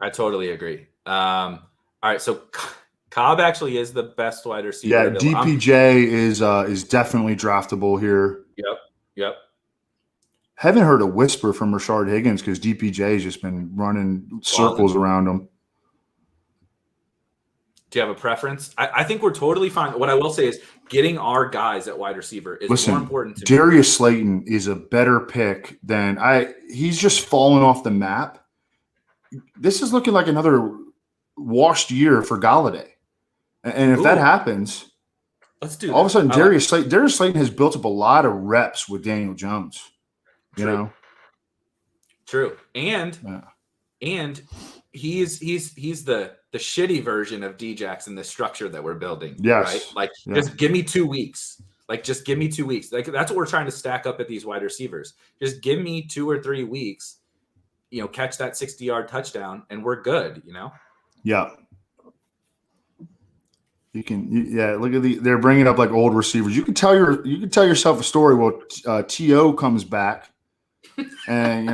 I totally agree. All right, so Cobb actually is the best wide receiver. Yeah, DPJ is definitely draftable here. Yep. Haven't heard a whisper from Rashard Higgins because DPJ has just been running circles around him. Do you have a preference? I think we're totally fine. What I will say is getting our guys at wide receiver is more important to me. Darius Slayton is a better pick than he's just fallen off the map. This is looking like another washed year for Galladay. And if that happens, let's do all of a sudden Darius Slayton has built up a lot of reps with Daniel Jones. You know? True. And he's the shitty version of Djax in the structure that we're building. Yes. Right? Like just give me 2 weeks. Like just give me 2 weeks. Like that's what we're trying to stack up at these wide receivers. Just give me 2 or 3 weeks, catch that 60-yard touchdown and we're good, Yeah. You can look at they're bringing up like old receivers. You can tell yourself a story while T.O. comes back. And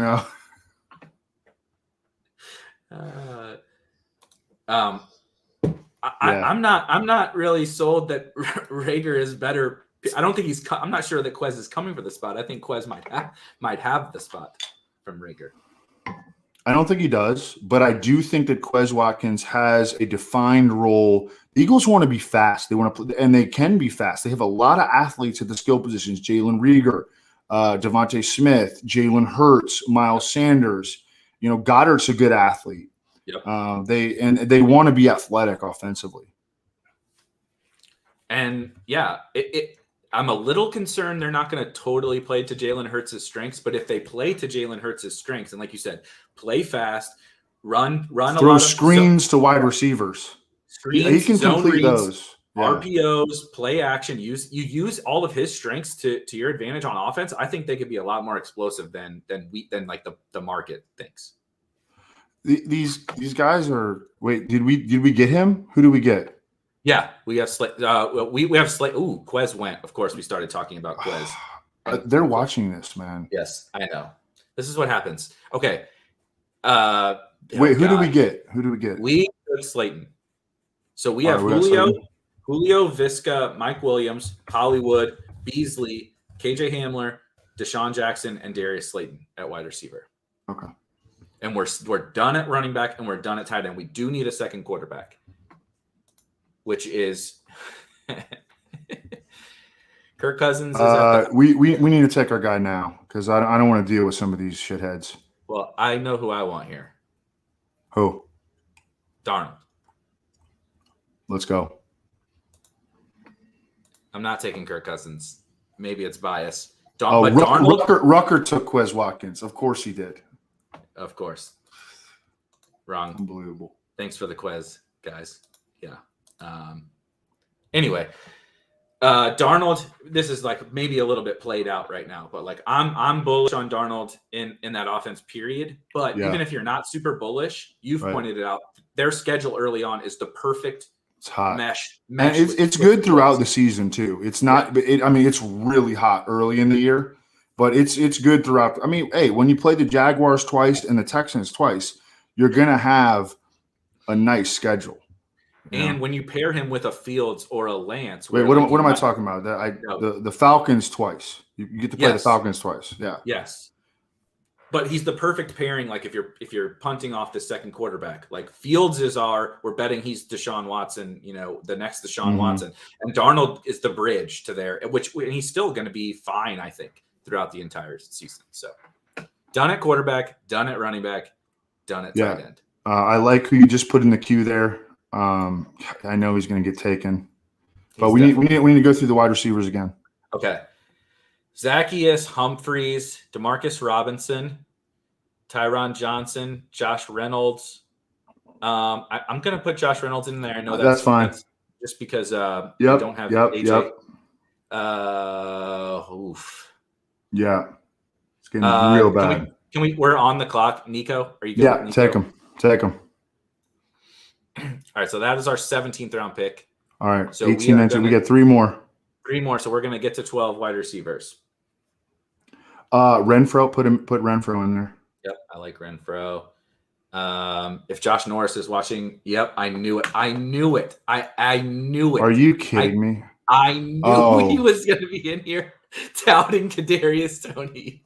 I'm not really sold that Rager is better. I don't think I'm not sure that Quez is coming for the spot. I think Quez might have the spot from Rager. I don't think he does, but I do think that Quez Watkins has a defined role. The Eagles want to be fast. They want to play, and they can be fast. They have a lot of athletes at the skill positions. Jalen Reagor, Devontae Smith, Jalen Hurts, Miles Sanders. Goddard's a good athlete. Yep. They want to be athletic offensively. And I'm a little concerned they're not going to totally play to Jalen Hurts' strengths, but if they play to Jalen Hurts' strengths, and like you said, play fast, run throw a lot of screens to wide receivers. He can complete those. Yeah. RPOs, play action. You use all of his strengths to your advantage on offense. I think they could be a lot more explosive than like the market thinks. These guys are. Wait, did we get him? Who do we get? Yeah, we have Slate. We have Slate. Ooh, Quez went. Of course, we started talking about Quez. They're watching this, man. Yes, I know. This is what happens. Okay. Wait, who do we get? We took Slayton. So we have Julio, Visca, Mike Williams, Hollywood, Beasley, KJ Hamler, Deshaun Jackson, and Darius Slayton at wide receiver. Okay. And we're done at running back and we're done at tight end. We do need a second quarterback, which is Kirk Cousins. We need to take our guy now because I don't want to deal with some of these shitheads. Well, I know who I want here. Who? Darnold. Let's go. I'm not taking Kirk Cousins. Maybe it's bias. But Darnold, Rucker took Quez Watkins. Of course he did. Of course. Wrong. Unbelievable. Thanks for the quiz, guys. Yeah. Anyway, Darnold, this is like maybe a little bit played out right now, but like I'm bullish on Darnold in that offense, period. But even if you're not super bullish, you've pointed it out. Their schedule early on is the perfect mesh. And it's good throughout the season too. It's not, it's really hot early in the year, but it's good throughout. I mean, hey, when you play the Jaguars twice and the Texans twice, you're gonna have a nice schedule. And when you pair him with a Fields or a Lance, what am I talking about? The Falcons twice. You get to play the Falcons twice. Yeah. Yes. But he's the perfect pairing. Like if you're punting off the second quarterback, like Fields we're betting he's Deshaun Watson, the next Deshaun Watson, and Darnold is the bridge to there, and he's still going to be fine, I think, throughout the entire season. So done at quarterback, done at running back, done at tight end. I like who you just put in the queue there. I know he's going to get taken, but we need to go through the wide receivers again. Okay. Zacchaeus, Humphreys, Demarcus Robinson, Tyron Johnson, Josh Reynolds. I'm going to put Josh Reynolds in there. I know that's fine. Just because I don't have AJ. Oof. Yeah. It's getting real bad. We're on the clock. Nico, are you good? Yeah, take him. All right, so that is our 17th round pick. All right, so 18, 19. We get three more. So we're going to get to 12 wide receivers. Renfro, put Renfro in there. Yep, I like Renfro. If Josh Norris is watching, I knew it. I knew it. Are you kidding me? I knew he was going to be in here touting Kadarius Toney.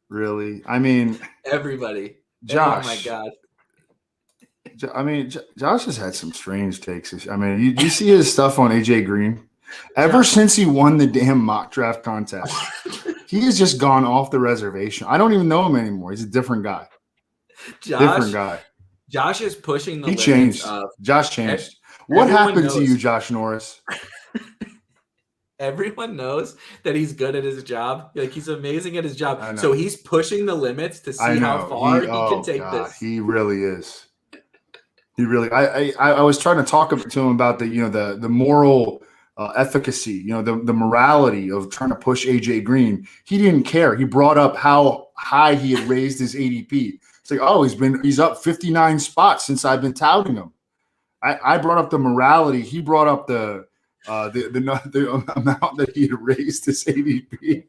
Really? I mean, everybody. Josh. Oh my God. I mean, Josh has had some strange takes. I mean, you see his stuff on AJ Green. Ever since he won the damn mock draft contest, he has just gone off the reservation. I don't even know him anymore. He's a different guy. Different guy. Josh is pushing the limits. He changed. Josh changed. What happened to you, Josh Norris? Everyone knows that he's good at his job. Like, he's amazing at his job. So he's pushing the limits to see how far he can take this. He really is. He really. I was trying to talk to him about the moral efficacy, the morality of trying to push AJ Green. He didn't care. He brought up how high he had raised his ADP. It's like, he's up 59 spots since I've been touting him. I brought up the morality. He brought up the amount that he had raised his ADP.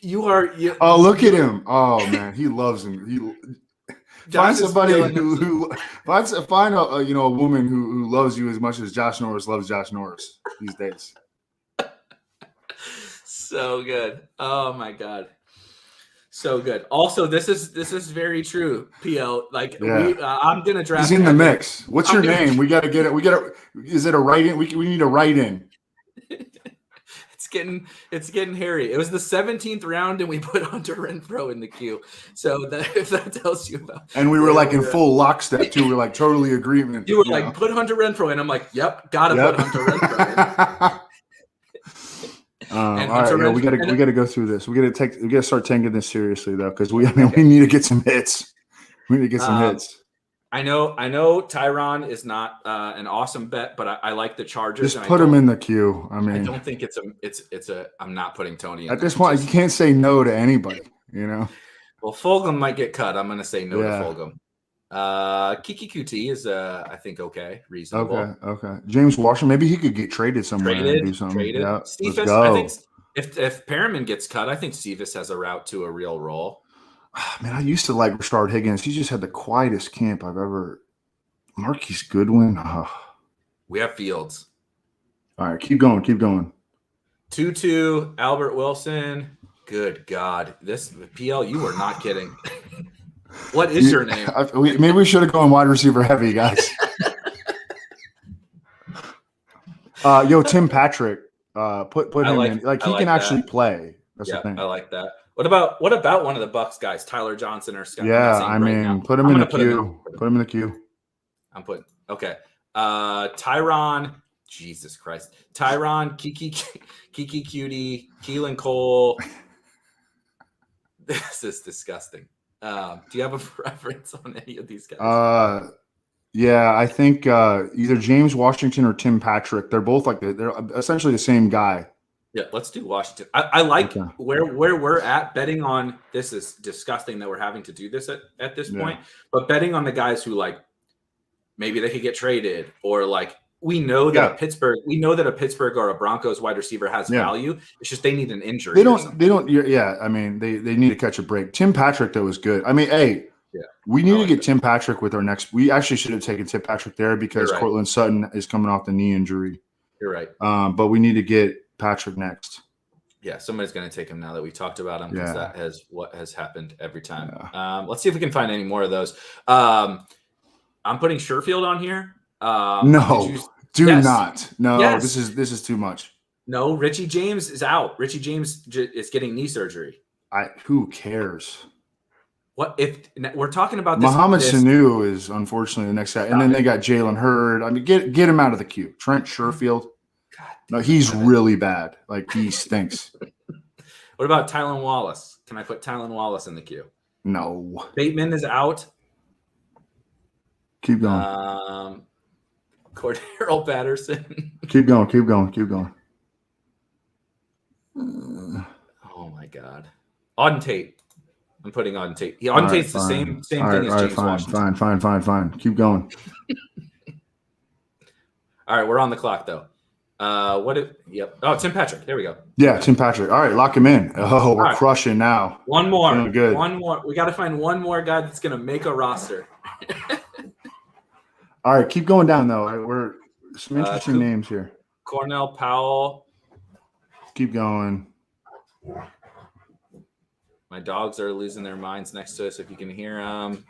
Look at him. Oh man, he loves him. Find somebody find a woman who loves you as much as Josh Norris loves Josh Norris these days. So good. Oh my God. So good. Also, this is very true, PL. Like, I'm gonna draft. He's in the mix. What's your name? We gotta get it. Is it a write-in? We need a write-in. It's getting hairy. It was the 17th round, and we put Hunter Renfro in the queue. So if that tells you about. And we were like in full lockstep too. We're like totally agreement. You were like, put Hunter Renfro in. I'm like, yep, gotta put Hunter Renfro in. All right, we gotta go through this. We gotta start taking this seriously though, because we need to get some hits. We need to get some hits. I know Tyron is not an awesome bet, but I like the Chargers. Just put him in the queue. I mean, I don't think it's a. I'm not putting Tony in at this point. You can't say no to anybody. Well, Fulgham might get cut. I'm going to say no to Fulgham. Kiki Kuti is I think reasonable. Okay. James Washington, maybe he could get traded somewhere and do something. Traded. Yeah, Cephas, I think if Perriman gets cut, I think Cephas has a route to a real role. Man, I used to like Rashard Higgins. He just had the quietest camp I've ever. Marquise Goodwin. We have Fields. All right, keep going. 2-2, Albert Wilson. Good God. This PL, you were not kidding. What is your name? Maybe we should have gone wide receiver heavy, guys. Tim Patrick. Put him in. Like, he can actually play. That's the thing. I like that. What about one of the Bucs guys, Tyler Johnson or Scott? Yeah, put him in the queue. Put him in the queue. I'm putting okay. Tyron, Jesus Christ. Tyron, Kiki Cutie, Keelan Cole. This is disgusting. Do you have a preference on any of these guys? Yeah, I think either James Washington or Tim Patrick. They're both like they're essentially the same guy. Yeah, let's do Washington. I like where we're at betting on. This is disgusting that we're having to do this at this point, but betting on the guys who like maybe they could get traded, or like we know that a Pittsburgh or a Broncos wide receiver has value. It's just they need an injury. They don't. Yeah, I mean they need to catch a break. Tim Patrick though is good. I mean, hey. Yeah, we need to get Tim Patrick with our next. We actually should have taken Tim Patrick there because Cortland Sutton is coming off the knee injury. You're right. But we need to get Patrick next. Yeah, somebody's going to take him now that we talked about him because that has what has happened every time. Yeah. Let's see if we can find any more of those. I'm putting Sherfield on here. No, do not. No, this is too much. No, Richie James is out. Richie James is getting knee surgery. Who cares? What if we're talking about this? Mohamed Sanu is unfortunately the next guy, and then they got Jalen Hurd. I mean, get him out of the queue. Trent Sherfield. No, he's really bad. Like he stinks. What about Tylan Wallace? Can I put Tylan Wallace in the queue? No. Bateman is out. Keep going. Cordero Patterson. Keep going. Oh my God. Auden Tate. I'm putting Auden Tate. Yeah, Auden Tate's the same thing as James Washington. Fine. Keep going. All right, we're on the clock though. Yep. Oh, Tim Patrick. There we go. Yeah, Tim Patrick. All right, lock him in. Oh, we're crushing now. One more. Feeling good. One more. We got to find one more guy that's going to make a roster. All right, keep going down though. We're some interesting names here. Cornell Powell. Keep going. My dogs are losing their minds next to us. If you can hear them,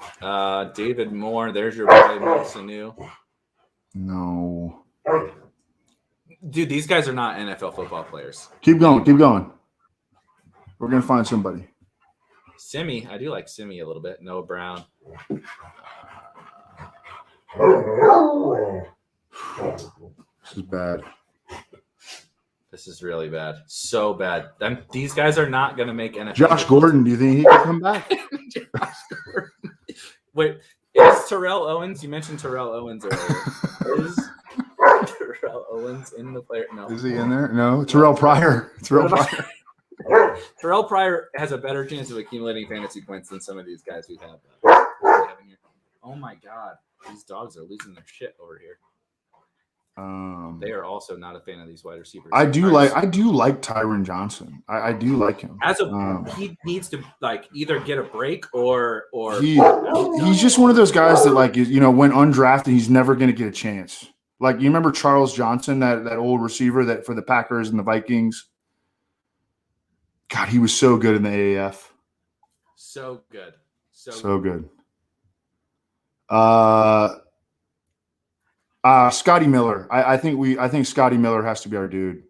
David Moore. There's your boy, Sanu. No, dude, these guys are not NFL football players. Keep going. We're gonna find somebody. Simi, I do like Simi a little bit. Noah Brown. This is bad. This is really bad. So bad. These guys are not going to make NFL. Josh Gordon, do you think he can come back? Josh Gordon. Wait, is Terrell Owens? You mentioned Terrell Owens earlier. Is Terrell Owens in the player? No. Is he in there? No. Terrell Pryor. Terrell Pryor has a better chance of accumulating fantasy points than some of these guys we have. Oh my God. These dogs are losing their shit over here. They are also not a fan of these wide receivers. I do like Tyron Johnson. I do like him. He needs to like either get a break or he's just one of those guys that like when undrafted he's never going to get a chance. Like you remember Charles Johnson, that old receiver that for the Packers and the Vikings. God, he was so good in the AAF. So good. So good. Scotty Miller. I think Scotty Miller has to be our dude.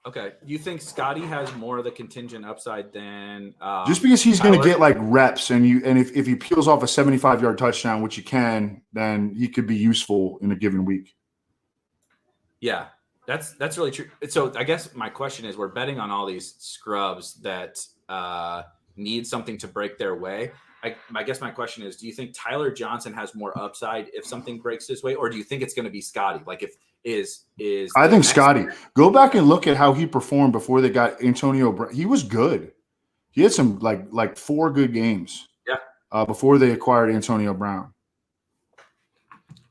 Okay. You think Scotty has more of the contingent upside than just because he's going to get like reps and if he peels off a 75-yard touchdown, which he can, then he could be useful in a given week. Yeah. That's really true. So I guess my question is we're betting on all these scrubs that need something to break their way. I guess my question is, do you think Tyler Johnson has more upside if something breaks his way, or do you think it's going to be Scotty? Like I think Scotty. Go back and look at how he performed before they got Antonio Brown. He was good. He had some like 4 good games. Yeah. Before they acquired Antonio Brown.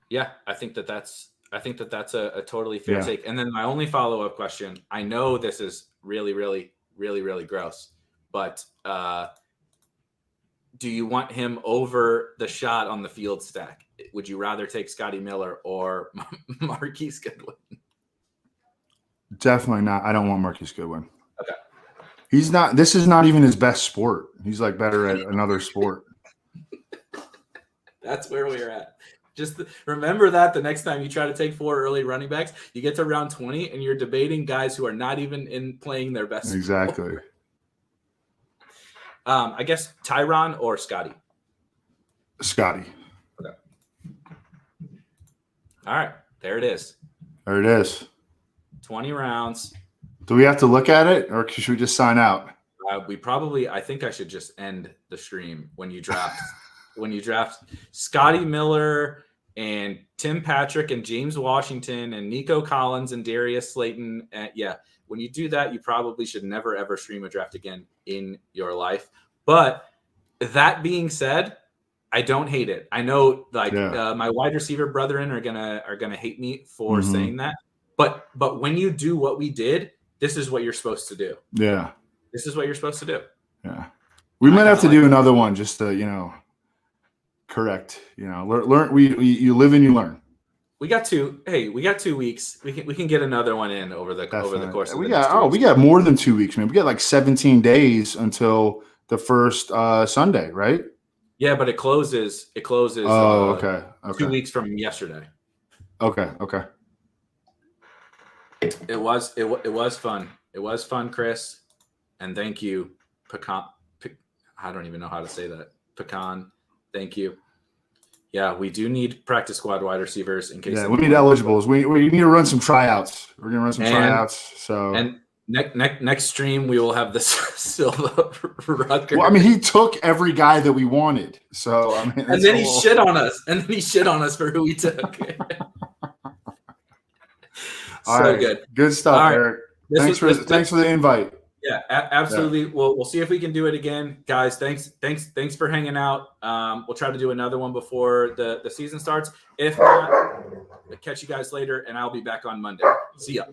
Yeah, I think that's a totally fair take. And then my only follow-up question, I know this is really, really, really, really gross, but do you want him over the shot on the field stack? Would you rather take Scotty Miller or Marquise Goodwin? Definitely not. I don't want Marquise Goodwin. Okay. He's not. This is not even his best sport. He's like better at another sport. That's where we're at. Just remember that the next time you try to take 4 early running backs, you get to round 20 and you're debating guys who are not even in playing their best. Exactly. Sport. I guess Tyron or Scotty? Scotty. Okay. All right, there it is. There it is. 20 rounds. Do we have to look at it, or should we just sign out? I think I should just end the stream when you draft. When you draft Scotty Miller and Tim Patrick and James Washington and Nico Collins and Darius Slayton. When you do that, you probably should never, ever stream a draft again in your life. But that being said, I don't hate it. I know my wide receiver brethren are gonna hate me for saying that. But when you do what we did, this is what you're supposed to do. Yeah. This is what you're supposed to do. Yeah. We might have to do another one just to, correct. Learn. You live and you learn. We got 2 weeks. We can get another one in over the course of we got more than 2 weeks, man. We got like 17 days until the first Sunday, right? Yeah, but it closes. Oh, okay. 2 weeks from yesterday. Okay. It was fun. It was fun, Chris. And thank you, Pecan. I don't even know how to say that. Pecan. Thank you. Yeah, we do need practice squad wide receivers in case. Yeah, we need eligibles. We need to run some tryouts. We're gonna run some tryouts. So and next stream we will have the Silva Rucker. Well, I mean, he took every guy that we wanted. So I mean, and then he shit on us. And then he shit on us for who he took. All right. Good stuff, right. Erik. Thanks for the invite. Yeah, absolutely. Yeah. We'll see if we can do it again, guys. Thanks for hanging out. We'll try to do another one before the season starts. If not, I'll catch you guys later, and I'll be back on Monday. See ya.